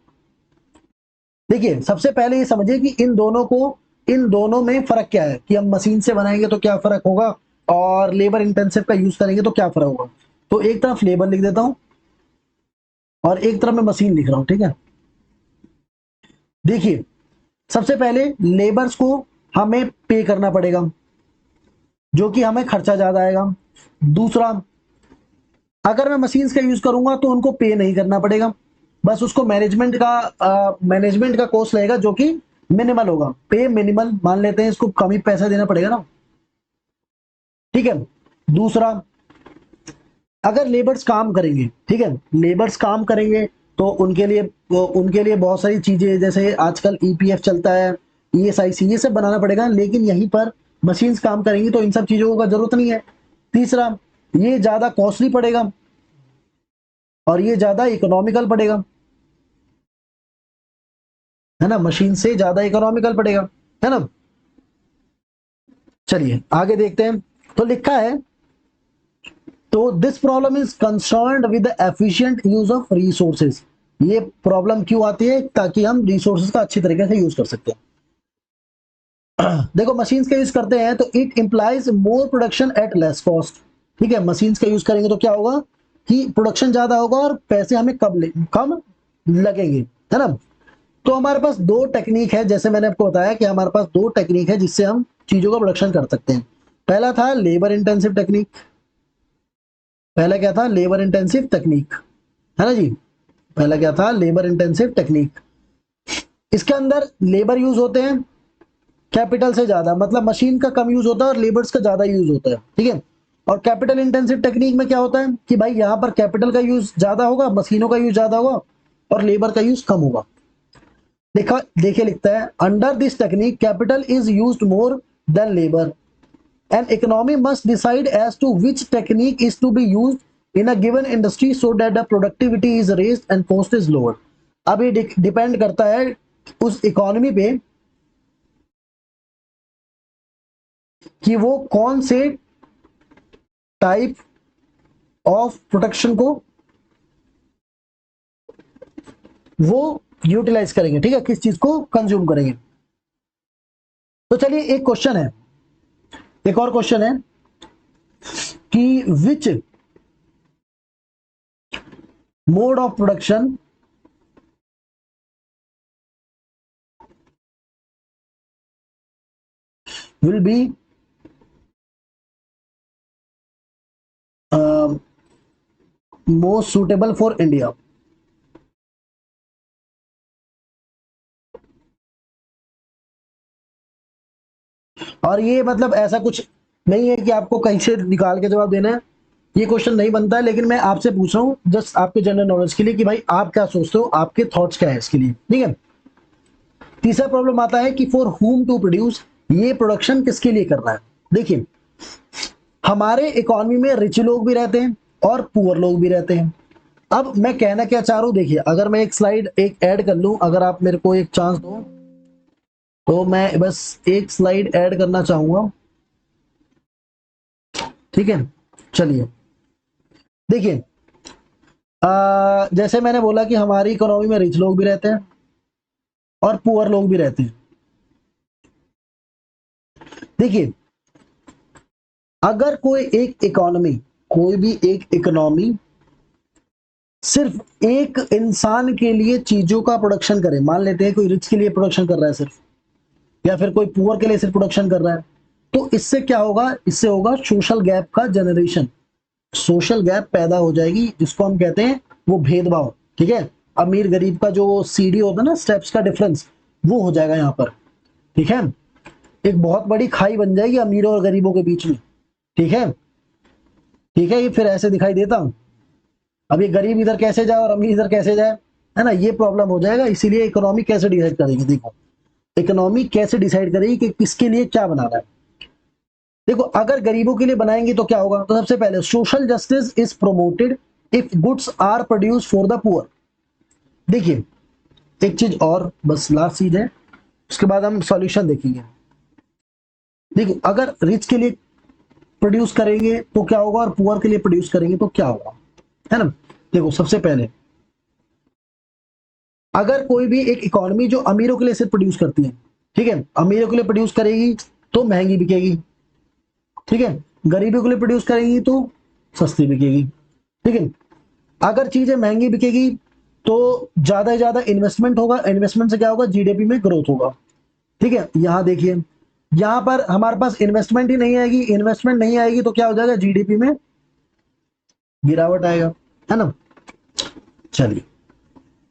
देखिए, सबसे पहले ये समझिए कि इन दोनों में फर्क क्या है, कि हम मशीन से बनाएंगे तो क्या फर्क होगा और लेबर इंटेंसिव का यूज करेंगे तो क्या फर्क होगा। तो एक तरफ लेबर लिख देता हूं और एक तरफ मैं मशीन लिख रहा हूं, ठीक है। देखिए, सबसे पहले लेबर्स को हमें पे करना पड़ेगा, जो कि हमें खर्चा ज्यादा आएगा। दूसरा, अगर मैं मशीन्स का यूज करूंगा तो उनको पे नहीं करना पड़ेगा, बस उसको मैनेजमेंट का कॉस्ट लगेगा जो कि मिनिमल होगा। पे मिनिमल मान लेते हैं, इसको कम ही पैसा देना पड़ेगा ना, ठीक है। दूसरा, अगर लेबर्स काम करेंगे, ठीक है, लेबर्स काम करेंगे तो उनके लिए बहुत सारी चीजें, जैसे आजकल ईपीएफ चलता है, ईएसआईसी, ये सब बनाना पड़ेगा। लेकिन यहीं पर मशीन्स काम करेंगी तो इन सब चीजों का जरूरत नहीं है। तीसरा, ये ज्यादा कॉस्टली पड़ेगा और ये ज्यादा इकोनॉमिकल पड़ेगा, है ना, मशीन से ज्यादा इकोनॉमिकल पड़ेगा, है ना। चलिए आगे देखते हैं। तो लिखा है, तो this problem is concerned with the efficient use of resources. ये प्रॉब्लम क्यों आती है, ताकि हम रिसोर्सेज का अच्छी तरीके से यूज कर सकते हैं। देखो, मशीन्स का यूज करते हैं तो it implies more production at less cost, ठीक है। मशीन्स का यूज करेंगे तो क्या होगा कि प्रोडक्शन ज्यादा होगा और पैसे हमें कम लगेंगे, है ना। तो हमारे पास दो टेक्निक है, जैसे मैंने आपको बताया कि हमारे पास दो टेक्निक है जिससे हम चीजों का प्रोडक्शन कर सकते हैं। पहला था लेबर इंटेंसिव टेक्निक, पहला क्या था, लेबर इंटेंसिव टेक्निक, है ना जी। पहला क्या था, लेबर इंटेंसिव टेक्निक। इसके अंदर लेबर यूज होते हैं कैपिटल से ज्यादा, मतलब मशीन का कम यूज होता है और लेबर्स का ज्यादा यूज होता है, ठीक है। और कैपिटल इंटेंसिव टेक्निक में क्या होता है कि भाई यहाँ पर कैपिटल का यूज ज्यादा होगा, मशीनों का यूज ज्यादा होगा और लेबर का यूज कम होगा। देखा, देखिए लिखता है under this technique capital is used more than labour and economy must decide as to which technique is to be used in a given industry so that the productivity is raised and cost is lower. अब ये depend करता है उस economy पे कि वो कौन से टाइप ऑफ प्रोडक्शन को वो यूटिलाइज करेंगे, ठीक है, किस चीज को कंज्यूम करेंगे। तो चलिए एक क्वेश्चन है, एक और क्वेश्चन है कि which mode of production will be most suitable for India. और ये मतलब ऐसा कुछ नहीं है कि आपको कहीं से निकाल के जवाब देना है, ये क्वेश्चन नहीं बनता है, लेकिन मैं आपसे पूछ रहा हूँ जस्ट आपके जनरल नॉलेज के लिए कि भाई आप क्या सोचते हो, आपके थॉट्स क्या है इसके लिए, ठीक है। तीसरा प्रॉब्लम आता है कि फॉर हुम टू प्रोड्यूस, ये प्रोडक्शन किसके लिए कर रहा है। देखिए हमारे इकोनॉमी में रिच लोग भी रहते हैं और पुअर लोग भी रहते हैं। अब मैं कहना क्या चाह रहा हूं, देखिए अगर मैं एक स्लाइड एक ऐड कर लूं, अगर आप मेरे को एक चांस दो तो मैं बस एक स्लाइड ऐड करना चाहूंगा, ठीक है। चलिए देखिए, जैसे मैंने बोला कि हमारी इकोनॉमी में रिच लोग भी रहते हैं और पुअर लोग भी रहते हैं। देखिए अगर कोई एक इकोनॉमी, कोई भी एक इकोनॉमी सिर्फ एक इंसान के लिए चीजों का प्रोडक्शन करे, मान लेते हैं कोई रिच के लिए प्रोडक्शन कर रहा है सिर्फ, या फिर कोई पुअर के लिए सिर्फ प्रोडक्शन कर रहा है, तो इससे क्या होगा, इससे होगा सोशल गैप का जनरेशन, सोशल गैप पैदा हो जाएगी जिसको हम कहते हैं वो भेदभाव, ठीक है। अमीर गरीब का जो सीढ़ी होता है ना, स्टेप्स का डिफरेंस, वो हो जाएगा यहाँ पर, ठीक है। एक बहुत बड़ी खाई बन जाएगी अमीरों और गरीबों के बीच में, ठीक है, ठीक है। ये फिर ऐसे दिखाई देता हूं, अब ये गरीब इधर कैसे जाए और अमीर इधर कैसे जाए, है ना, ये प्रॉब्लम हो जाएगा। इसीलिए इकोनॉमी कैसे डिसाइड करेगी, देखो इकोनॉमी कैसे डिसाइड करेगी कि किसके लिए क्या बनाना है। देखो अगर गरीबों के लिए बनाएंगे तो क्या होगा, तो सबसे पहले social justice is promoted if goods are produce for the poor. देखिए एक चीज और बस लास्ट चीज है, उसके बाद हम सॉल्यूशन देखेंगे। देखो अगर रिच के लिए प्रोड्यूस करेंगे तो क्या होगा और पुअर के लिए प्रोड्यूस करेंगे तो क्या होगा, है ना। देखो सबसे पहले अगर कोई भी एक इकोनॉमी जो अमीरों के लिए सिर्फ प्रोड्यूस करती है, ठीक है, अमीरों के लिए प्रोड्यूस करेगी तो महंगी बिकेगी, ठीक है, गरीबों के लिए प्रोड्यूस करेगी तो सस्ती बिकेगी, ठीक है। अगर चीजें महंगी बिकेगी तो ज्यादा से ज्यादा इन्वेस्टमेंट होगा, इन्वेस्टमेंट से क्या होगा, जीडीपी में ग्रोथ होगा, ठीक है। यहां देखिए, यहां पर हमारे पास इन्वेस्टमेंट ही नहीं आएगी, इन्वेस्टमेंट नहीं आएगी तो क्या हो जाएगा, जीडीपी में गिरावट आएगा, है ना। चलिए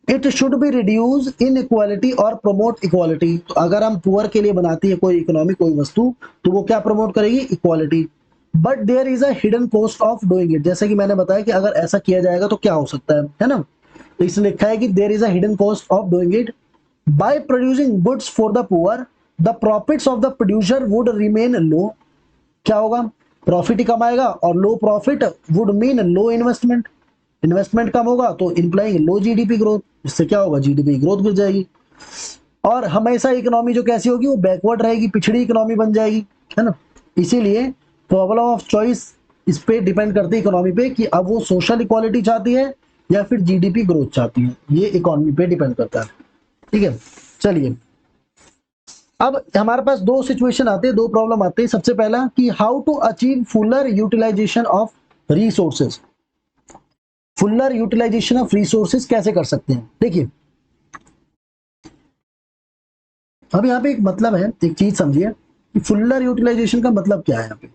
it should be reduce in equality और प्रमोट इक्वालिटी। तो अगर हम पुअर के लिए बनाती है कोई इकोनॉमी कोई वस्तु, तो वो क्या प्रमोट करेगी, equality. But there is a hidden cost of doing it, जैसे कि मैंने बताया कि अगर ऐसा किया जाएगा तो क्या हो सकता है ना। तो इसमें लिखा है कि there is a hidden cost of doing it by producing goods for the poor the profits of the producer would remain low. क्या होगा, प्रॉफिट ही कमाएगा और low profit would mean low investment, investment कम होगा तो इंप्लाइंग लो जीडीपी ग्रोथ, इससे क्या होगा, जीडीपी ग्रोथ गिर जाएगी। और हमेशा इकोनॉमी जो कैसी होगी, वो बैकवर्ड रहेगी, पिछड़ी इकोनॉमी बन जाएगी, है ना। इसीलिए प्रॉब्लम ऑफ चॉइस इस पे डिपेंड करती है इकोनॉमी पे कि अब वो सोशल इक्वालिटी चाहती है या फिर जीडीपी ग्रोथ चाहती है, ये इकोनॉमी पे डिपेंड करता है, ठीक है। चलिए अब हमारे पास दो सिचुएशन आते हैं, दो प्रॉब्लम आते हैं। सबसे पहला कि how to achieve fuller utilisation of resources, fuller utilisation of resources कैसे कर सकते हैं। देखिए अब यहाँ पे एक मतलब है, एक चीज समझिए कि फुलर यूटिलाइजेशन का मतलब क्या है। यहाँ पे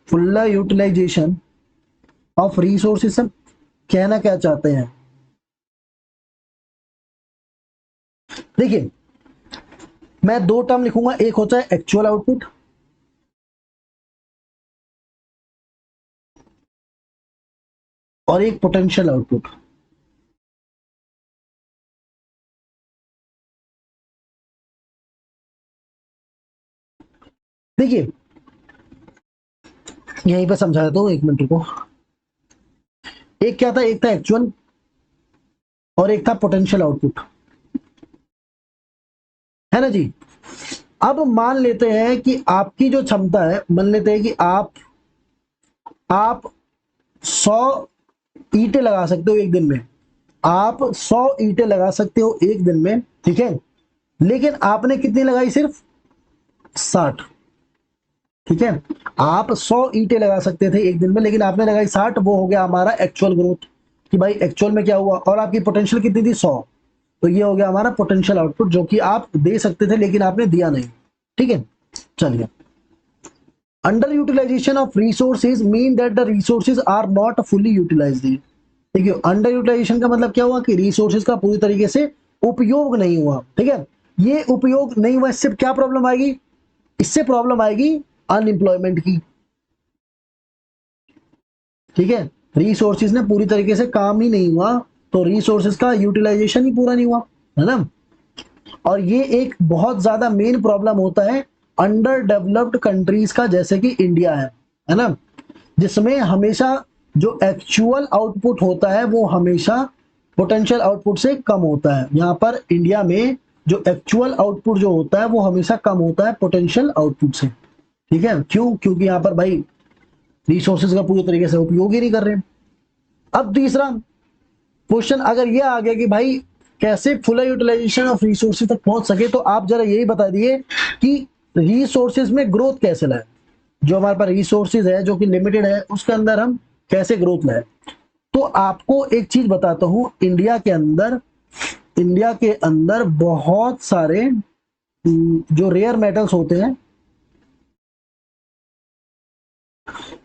फुलर यूटिलाइजेशन ऑफ रिसोर्सेस हम कहना क्या चाहते हैं। देखिए मैं दो टर्म लिखूंगा, एक होता है एक्चुअल आउटपुट और एक पोटेंशियल आउटपुट। देखिए यहीं पे समझा देता हूं, एक मिनट रुको। एक क्या था, एक था एक्चुअल और एक था पोटेंशियल आउटपुट, है ना जी। अब मान लेते हैं कि आपकी जो क्षमता है, मान लेते हैं कि आप 100 ईंटें लगा सकते हो एक दिन में। आप 100 ईंटें लगा सकते हो एक दिन में, ठीक है। लेकिन आपने कितनी लगाई, सिर्फ 60, ठीक है। आप 100 ईंटें लगा सकते थे एक दिन में, लेकिन आपने लगाई 60। वो हो गया हमारा एक्चुअल ग्रोथ कि भाई एक्चुअल में क्या हुआ। और आपकी पोटेंशियल कितनी थी, 100। तो ये हो गया हमारा पोटेंशियल आउटपुट, जो कि आप दे सकते थे लेकिन आपने दिया नहीं, ठीक है। चलिए, under utilisation of resources mean that the resources are not fully utilised. देखिए अंडर यूटिलाइजेशन का मतलब क्या हुआ कि रिसोर्सेज का पूरी तरीके से उपयोग नहीं हुआ, ठीक है। ये उपयोग नहीं हुआ, इससे क्या प्रॉब्लम आएगी, इससे प्रॉब्लम आएगी अनएम्प्लॉयमेंट की, ठीक है। रिसोर्सेज ने पूरी तरीके से काम ही नहीं हुआ, तो रिसोर्सेज का यूटिलाइजेशन ही पूरा नहीं हुआ, है ना। और ये एक बहुत ज्यादा मेन प्रॉब्लम होता है अंडर डेवलप्ड कंट्रीज का, जैसे कि इंडिया है ना, जिसमें हमेशा जो एक्चुअल आउटपुट होता है वो हमेशा पोटेंशियल आउटपुट से कम होता है। यहाँ पर इंडिया में जो एक्चुअल आउटपुट जो होता है वो हमेशा कम होता है पोटेंशियल आउटपुट से, ठीक है। क्यों, क्योंकि यहाँ पर भाई रिसोर्सेज का पूरी तरीके से उपयोग ही नहीं कर रहे। अब तीसरा क्वेश्चन अगर ये आ गया कि भाई कैसे फुल यूटिलाइजेशन ऑफ रिसोर्सेज तक पहुंच सके, तो आप जरा यही बता दिए कि रिसोर्सेज में ग्रोथ कैसे लाए। जो हमारे पास रिसोर्सेज है जो कि लिमिटेड है, उसके अंदर हम कैसे ग्रोथ लाए। तो आपको एक चीज बताता हूं, इंडिया के अंदर बहुत सारे जो रेयर मेटल्स होते हैं,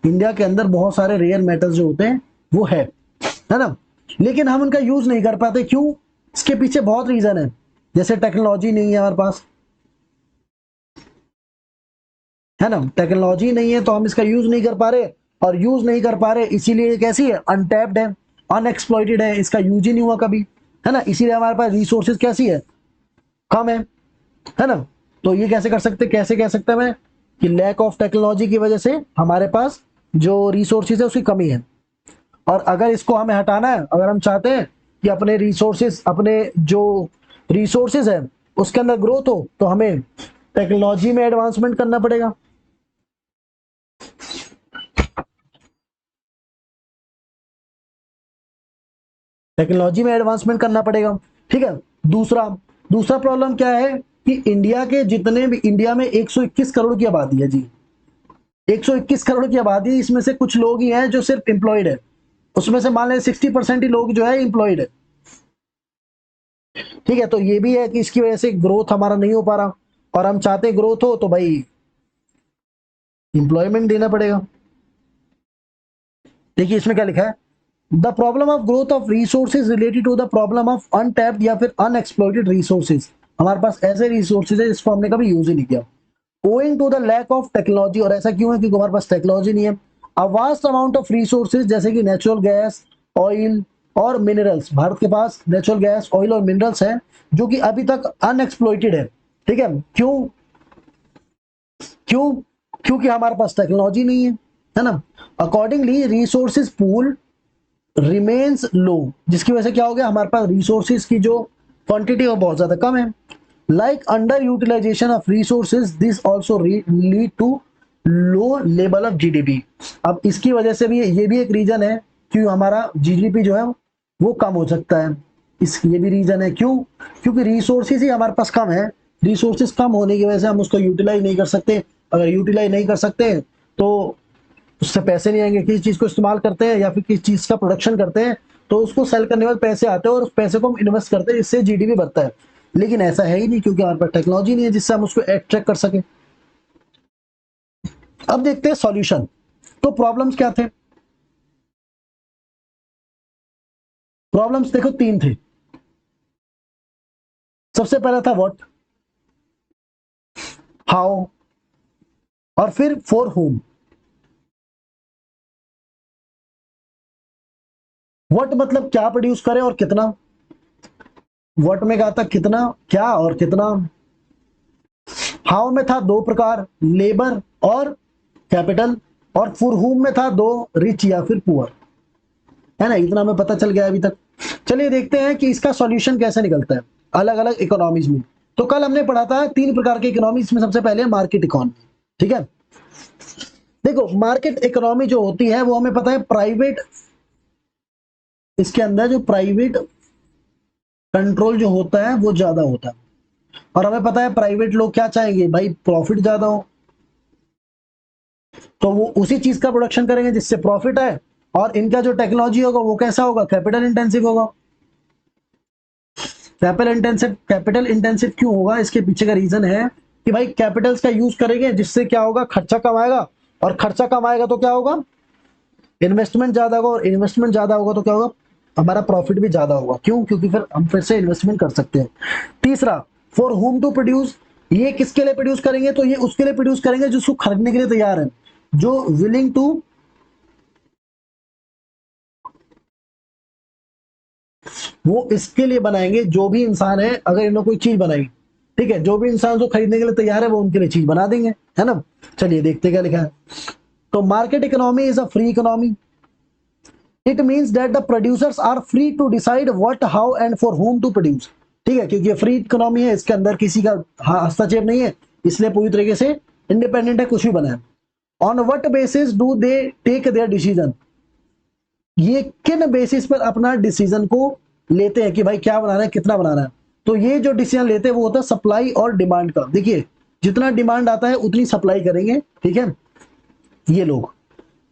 इंडिया के अंदर बहुत सारे रेयर मेटल्स जो होते हैं वो है ना। लेकिन हम उनका यूज नहीं कर पाते, क्यों, इसके पीछे बहुत रीजन है। जैसे टेक्नोलॉजी नहीं है हमारे पास, है ना, टेक्नोलॉजी नहीं है तो हम इसका यूज नहीं कर पा रहे, और यूज नहीं कर पा रहे इसीलिए कैसी है, अनटैप्ड है, अनएक्सप्लॉइटेड है, इसका यूज ही नहीं हुआ कभी, है ना। इसीलिए हमारे पास रिसोर्सेज कैसी है, कम है ना। तो ये कैसे कर सकते, कैसे कह सकते हैं मैं कि लैक ऑफ टेक्नोलॉजी की वजह से हमारे पास जो रिसोर्सेज है उसकी कमी है। और अगर इसको हमें हटाना है, अगर हम चाहते हैं कि अपने रिसोर्सेज, अपने जो रिसोर्सेज है उसके अंदर ग्रोथ हो, तो हमें टेक्नोलॉजी में एडवांसमेंट करना पड़ेगा। टेक्नोलॉजी में एडवांसमेंट करना पड़ेगा, ठीक है। दूसरा दूसरा प्रॉब्लम क्या है कि इंडिया के जितने भी, इंडिया में 121 करोड़ की आबादी है जी, 121 करोड़ की आबादी, इसमें से कुछ लोग ही हैं जो सिर्फ एम्प्लॉयड है। उसमें से मान लें 60% ही लोग जो है एम्प्लॉयड है, ठीक है। तो ये भी है कि इसकी वजह से ग्रोथ हमारा नहीं हो पा रहा, और हम चाहते हैं ग्रोथ हो तो भाई एम्प्लॉयमेंट देना पड़ेगा। देखिए इसमें क्या लिखा है, the problem of growth of resources related to the problem of untapped या फिर अनएक्सप्लॉइटेड रिसोर्सेज। हमारे पास ऐसे रिसोर्सेज है जिसको हमने कभी यूज ही नहीं किया, owing to the lack of technology. और ऐसा क्यों है, क्योंकि हमारे पास टेक्नोलॉजी नहीं है। A vast amount of resources जैसे कि नेचुरल गैस, ऑयल और मिनरल्स, भारत के पास नेचुरल गैस, ऑयल और मिनरल्स है जो कि अभी तक अनएक्सप्लॉइटेड है, ठीक है। क्यों, क्यों, क्योंकि हमारे पास टेक्नोलॉजी नहीं है ना। अकॉर्डिंगली रिसोर्सेज पूल रिमेन्स लो, जिसकी वजह से क्या हो गया, हमारे पास रिसोर्सेज की जो क्वांटिटी है बहुत ज्यादा कम है। Like under utilisation of resources this also lead to low level of GDP. अब इसकी वजह से भी ये भी एक रीजन है कि हमारा जीडीपी जो है वो कम हो सकता है। इस ये भी रीजन है, क्यों, क्योंकि रिसोर्सेज ही हमारे पास कम है। रिसोर्सेज कम होने की वजह से हम उसको यूटिलाइज नहीं कर सकते। अगर यूटिलाइज नहीं कर सकते तो उससे पैसे नहीं आएंगे। किसी चीज को इस्तेमाल करते हैं या फिर किसी चीज का प्रोडक्शन करते हैं तो उसको सेल करने के बाद पैसे आते हैं और उस पैसे को हम इन्वेस्ट करते हैं, इससे जीडीपी बढ़ता है। लेकिन ऐसा है ही नहीं, क्योंकि हमारे पास टेक्नोलॉजी नहीं है जिससे हम उसको एक्सट्रैक्ट कर सके। अब देखते हैं सॉल्यूशन। तो प्रॉब्लम्स क्या थे? प्रॉब्लम्स देखो 3 थे। सबसे पहला था व्हाट, हाउ, और फिर फॉर होम। व्हाट मतलब क्या प्रोड्यूस करें और कितना। व्हाट में कहा था कितना, क्या और कितना। हाउ में था 2 प्रकार, लेबर और कैपिटल। और फॉर होम में था 2, रिच या फिर पुअर। है ना, इतना हमें पता चल गया अभी तक। चलिए देखते हैं कि इसका सॉल्यूशन कैसे निकलता है अलग अलग इकोनॉमीज में। तो कल हमने पढ़ा था 3 प्रकार के इकोनॉमीज में, सबसे पहले मार्केट इकोनॉमी। ठीक है, देखो मार्केट इकोनॉमी जो होती है वो हमें पता है प्राइवेट, इसके अंदर जो प्राइवेट कंट्रोल जो होता है वो ज्यादा होता है। और हमें पता है प्राइवेट लोग क्या चाहेंगे भाई, प्रॉफिट ज्यादा हो। तो वो उसी चीज का प्रोडक्शन करेंगे जिससे प्रॉफिट है। और इनका जो टेक्नोलॉजी होगा वो कैसा होगा, कैपिटल इंटेंसिव होगा। कैपिटल इंटेंसिव क्यों होगा, इसके पीछे का रीजन है कि भाई कैपिटल्स का यूज करेंगे जिससे क्या होगा, खर्चा कम आएगा। और खर्चा कम आएगा तो क्या होगा, इन्वेस्टमेंट ज्यादा होगा। और इन्वेस्टमेंट ज्यादा होगा तो क्या होगा, हमारा प्रॉफिट भी ज्यादा होगा। क्यों, क्योंकि फिर हम फिर से इन्वेस्टमेंट कर सकते हैं। तीसरा, फॉर होम टू प्रोड्यूस, ये किसके लिए प्रोड्यूस करेंगे, तो ये उसके लिए प्रोड्यूस करेंगे जो उसको खरीदने के लिए तैयार है, जो विलिंग टू, वो इसके लिए बनाएंगे। जो भी इंसान है, अगर इन्होंने कोई चीज बनाई, ठीक है, जो भी इंसान जो खरीदने के लिए तैयार है वो उनके लिए चीज बना देंगे, है ना। चलिए देखते क्या लिखा है। तो market economy is a free economy. It means that the producers are free to decide what, how and for whom to produce. ठीक है, क्योंकि ये फ्री इकोनॉमी है, इसके अंदर किसी का हस्तक्षेप नहीं है, इसलिए पूरी तरीके से इंडिपेंडेंट है, कुछ भी बनाए। On what basis do they take their decision, ये किन बेसिस पर अपना डिसीजन को लेते हैं कि भाई क्या बनाना है, कितना बनाना है। तो ये जो डिसीजन लेते हैं वो होता है सप्लाई और डिमांड का। देखिए जितना डिमांड आता है उतनी सप्लाई करेंगे, ठीक है। ये लोग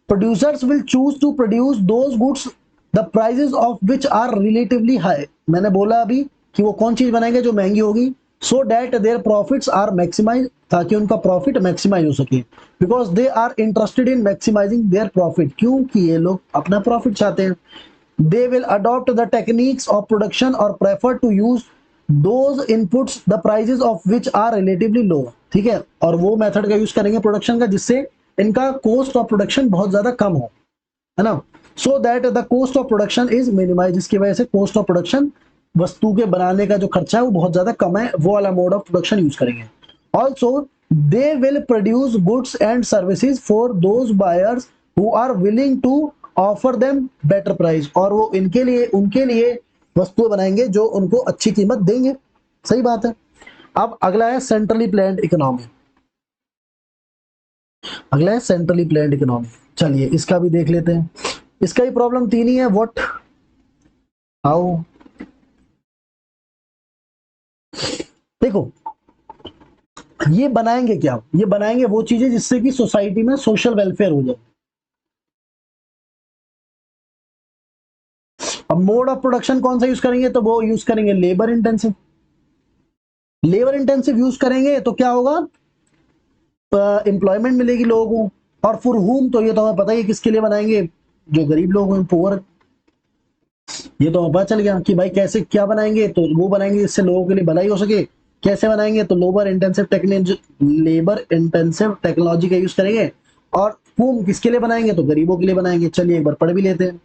producers will choose to produce those goods the prices of which are relatively high. मैंने बोला अभी कि वो कौन चीज बनाएंगे जो महंगी होगी, so that their profits are maximise, ताकि उनका प्रॉफिट मैक्सिमाइज हो सके। Because they are interested in maximising their profit, क्योंकि ये लोग अपना प्रॉफिट चाहते हैं। They will adopt the techniques of production or prefer to use those inputs the prices of which are relatively low। ठीक है, और वो मेथड का यूज करेंगे प्रोडक्शन का जिससे इनका कॉस्ट ऑफ प्रोडक्शन बहुत ज्यादा कम हो, है ना। So that the cost of production is minimise, जिसकी वजह से कॉस्ट ऑफ प्रोडक्शन, वस्तु के बनाने का जो खर्चा है वो बहुत ज्यादा कम है, वो वाला मोड ऑफ प्रोडक्शन यूज करेंगे। Also they will produce goods and services for those buyers who are willing to offer them better price, और वो इनके लिए, उनके लिए वस्तुएं बनाएंगे जो उनको अच्छी कीमत देंगे। सही बात है। अब अगला है सेंट्रली प्लान्ड इकोनॉमी। अगला है सेंट्रली प्लान्ड इकोनॉमी। चलिए इसका भी देख लेते हैं। इसका भी प्रॉब्लम 3 ही है, व्हाट, हाउ। देखो ये बनाएंगे क्या, ये बनाएंगे वो चीजें जिससे कि सोसाइटी में सोशल वेलफेयर हो जाए। अब मोड ऑफ प्रोडक्शन कौन सा यूज करेंगे, तो वो यूज करेंगे labour intensive. Labour intensive use करेंगे तो क्या होगा, एम्प्लॉयमेंट मिलेगी लोगों को। और फॉर होम, तो ये तो हमें पता ही है किसके लिए बनाएंगे, जो गरीब लोग हैं, पुअर। ये तो हमें पता चल गया कि भाई कैसे क्या बनाएंगे, तो वो बनाएंगे जिससे लोगों के लिए भलाई हो सके। कैसे बनाएंगे, तो लेबर इंटेंसिव टेक्नोलॉजी का यूज करेंगे। और होम किसके लिए बनाएंगे, तो गरीबों के लिए बनाएंगे। चलिए एक बार पढ़ भी लेते हैं।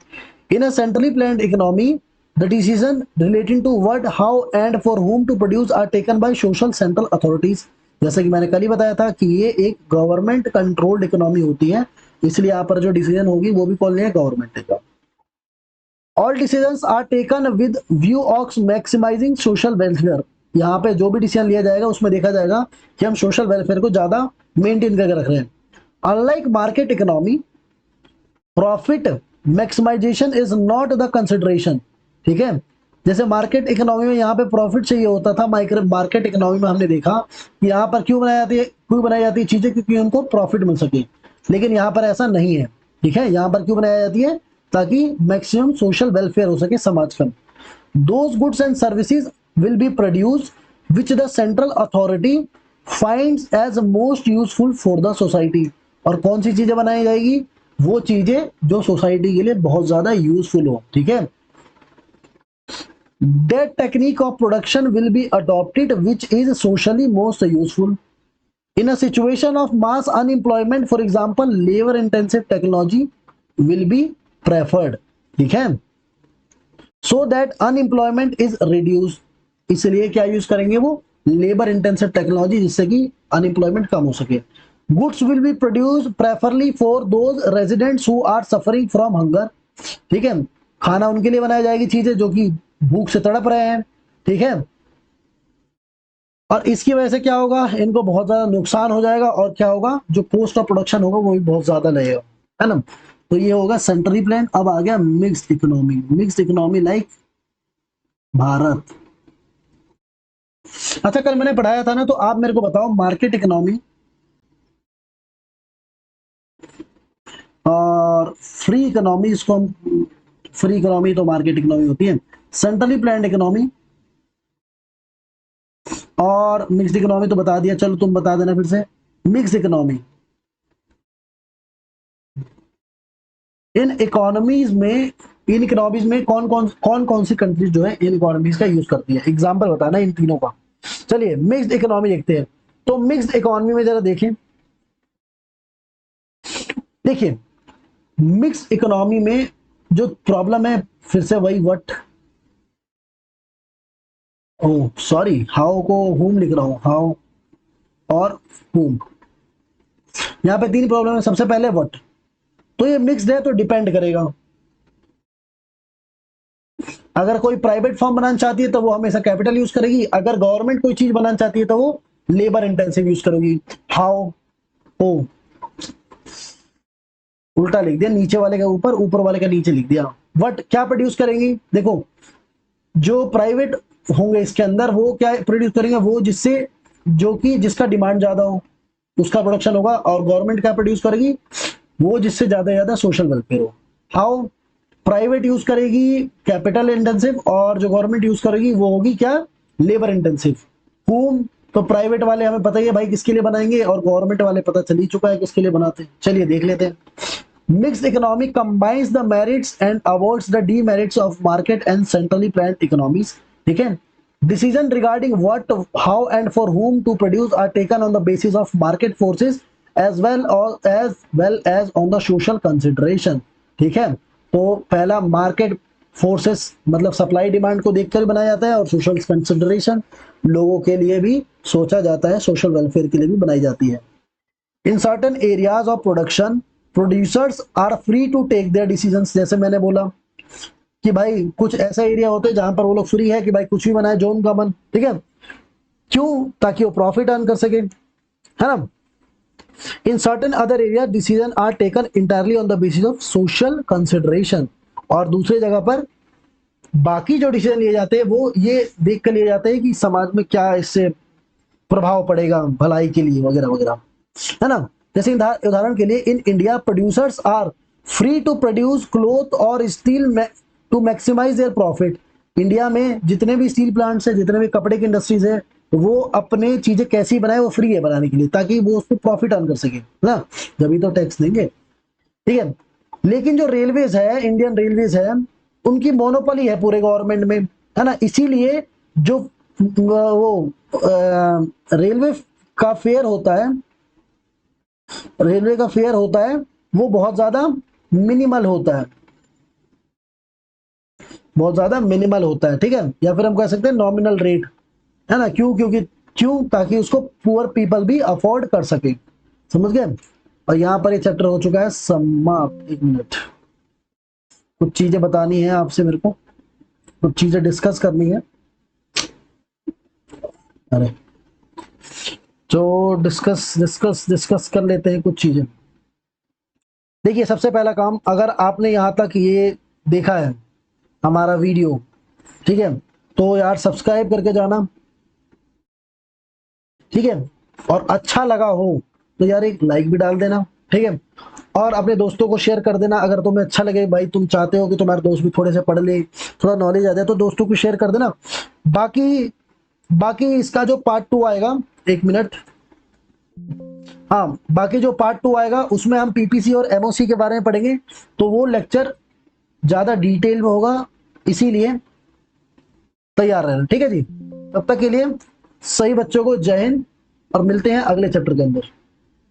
In a centrally planned economy the decision relating to what, how and for whom to produce are taken by social central authorities. जैसे कि मैंने कल ही बताया था कि ये एक गवर्नमेंट कंट्रोल्ड इकोनॉमी होती है, इसलिए यहाँ पर जो डिसीजन होगी वो भी कौन लेगा, गवर्नमेंट लेगा। All decisions are taken with view of maximising social welfare. यहाँ पे जो भी डिसीजन लिया जाएगा उसमें देखा जाएगा कि हम सोशल वेलफेयर को ज्यादा मेंटेन करके रख रहे हैं। Unlike market economy, profit maximisation is not the consideration. ठीक है, जैसे मार्केट इकोनॉमी में यहाँ पे प्रॉफिट चाहिए होता था, मार्केट इकोनॉमी में हमने देखा कि यहाँ पर क्यों बनाई जाती है चीजें, क्योंकि उनको प्रॉफिट मिल सके। लेकिन यहाँ पर ऐसा नहीं है। ठीक है, यहाँ पर क्यों बनाई जाती है, ताकि मैक्सिमम सोशल वेलफेयर हो सके समाज का। Those goods and services will be produce which the central authority finds as most useful for the society. और कौन सी चीजें बनाई जाएगी? वो चीजें जो सोसाइटी के लिए बहुत ज्यादा यूजफुल हो। ठीक है, that technique of production will be adopted which is socially most useful in a situation of mass unemployment, for example labor intensive technology will be preferred। ठीक है, so that unemployment is reduced, इसलिए क्या use करेंगे? वो labour intensive technology, जिससे कि unemployment कम हो सके। Goods will be produce preferably for those residents who are suffering from hunger. ठीक है, खाना उनके लिए बनाई जाएगी, चीजें जो कि भूख से तड़प रहे हैं। ठीक है, और इसकी वजह से क्या होगा? इनको बहुत ज्यादा नुकसान हो जाएगा, और क्या होगा? जो कॉस्ट ऑफ प्रोडक्शन होगा वो भी बहुत ज्यादा लगेगा, है ना। तो ये होगा सेंट्रली प्लान। अब आ गया mixed economy. Mixed economy like Bharat. अच्छा, कल मैंने पढ़ाया था ना, तो आप मेरे को बताओ मार्केट इकोनॉमी और फ्री इकोनॉमी, इसको हम फ्री इकोनॉमी तो मार्केट इकोनॉमी होती है, सेंट्रली प्लान्ड इकोनॉमी और मिक्स्ड इकोनॉमी तो बता दिया। चलो तुम बता देना फिर से। मिक्स्ड इकोनॉमी, इन इकोनॉमीज में कौन कौन सी कंट्रीज जो है इन इकोनॉमीज का यूज करती है? एग्जांपल बताना इन तीनों का। चलिए मिक्स्ड इकोनॉमी देखते हैं। तो मिक्स्ड इकोनॉमी में जरा देखें, देखिए मिक्स्ड इकोनॉमी में जो प्रॉब्लम है, फिर से वही व्हाट, ओ सॉरी, हाउ को हुम लिख रहा हूं, हाउ और हुम। यहां पे तीन प्रॉब्लम है। सबसे पहले व्हाट, तो ये मिक्स्ड है तो डिपेंड करेगा। अगर कोई प्राइवेट फर्म बनाना चाहती है तो वो हमेशा कैपिटल यूज करेगी, अगर गवर्नमेंट कोई चीज बनाना चाहती है तो वो लेबर इंटेंसिव यूज करेगी। हाउ, ओ उल्टा लिख दिया, नीचे वाले का ऊपर, ऊपर वाले का नीचे लिख दिया। बट क्या प्रोड्यूस करेंगी? देखो जो प्राइवेट होंगे इसके अंदर, वो क्या प्रोड्यूस करेंगे? वो जिससे, जो कि जिसका डिमांड ज्यादा हो उसका प्रोडक्शन होगा। और गवर्नमेंट क्या प्रोड्यूस करेगी? वो जिससे ज्यादा सोशल वेलफेयर हो। हाउ, प्राइवेट यूज करेगी कैपिटल इंटेंसिव, और जो गवर्नमेंट यूज करेगी वो होगी क्या? Labour intensive. होम, तो प्राइवेट वाले हमें पता ही है भाई किसके लिए बनाएंगे, और गवर्नमेंट वाले पता चल ही चुका है किसके लिए बनाते हैं। चलिए देख लेते हैं। Mixed economy combines the merits and avoids the demerits of market and centrally planned economies। ठीक है, decision regarding what, how and for whom to produce are taken on the basis of market forces as well as on the social consideration। ठीक है, तो पहला market forces मतलब supply demand को देखकर बनाया जाता है, और सोशल कंसिडरेशन लोगों के लिए भी सोचा जाता है, सोशल वेलफेयर के लिए भी बनाई जाती है। In certain areas of production producers are free to take their decisions. जैसे मैंने बोला कि भाई कुछ ऐसा एरिया होता है जहां पर वो लोग फ्री है कि भाई कुछ भी बनाए जो उनका मन। ठीक है, क्यों? ताकि वो प्रॉफिट अर्न कर सके, है ना। In certain other area decision are taken entirely on the basis of social consideration. और दूसरी जगह पर बाकी जो डिसीजन लिए जाते हैं वो ये देख कर लिए जाते हैं कि समाज में क्या इससे प्रभाव पड़ेगा भलाई के लिए, वगैरह वगैरह, है ना। जैसे उदाहरण के लिए in India producers are free to produce cloth और steel to maximise their profit. India में जितने भी स्टील प्लांट्स है, जितने भी कपड़े की इंडस्ट्रीज है, वो अपने चीजें कैसी बनाए, वो फ्री है बनाने के लिए, ताकि वो उस पर प्रॉफिट अर्न कर सके ना, जब तो टैक्स देंगे। ठीक है, लेकिन जो रेलवेज है, इंडियन रेलवेज है, उनकी मोनोपोली है पूरे गवर्नमेंट में, है ना। इसीलिए जो वो रेलवे का फेयर होता है, रेलवे का फेयर होता है वो बहुत ज्यादा मिनिमल होता है, बहुत ज्यादा मिनिमल होता है। ठीक है, या फिर हम कह सकते हैं नॉमिनल रेट, है ना। क्यों? ताकि उसको पुअर पीपल भी अफोर्ड कर सके। समझ गए? और यहां पर ये चैप्टर हो चुका है समाप्त। एक मिनट, कुछ चीजें बतानी है आपसे मेरे को, कुछ चीजें डिस्कस करनी है। अरे तो डिस्कस कर लेते हैं कुछ चीजें। देखिए सबसे पहला काम, अगर आपने यहां तक ये देखा है हमारा वीडियो, ठीक है, तो यार सब्सक्राइब करके जाना। ठीक है, और अच्छा लगा हो तो यार एक लाइक भी डाल देना। ठीक है। और अपने दोस्तों को शेयर कर देना, अगर तुम्हें अच्छा लगे भाई, तुम चाहते हो कि तुम्हारे दोस्त भी थोड़े से पढ़ ले, थोड़ा नॉलेज आ जाए, तो दोस्तों को शेयर कर देना। बाकी बाकी इसका जो पार्ट 2 आएगा, 1 मिनट, हाँ, बाकी जो पार्ट 2 आएगा उसमें हम पीपीसी और एमओसी के बारे में पढ़ेंगे, तो वो लेक्चर ज्यादा डिटेल में होगा, इसीलिए तैयार रहना, ठीक है जी। तब तक के लिए सही बच्चों को जय हिंद, और मिलते हैं अगले चैप्टर के अंदर।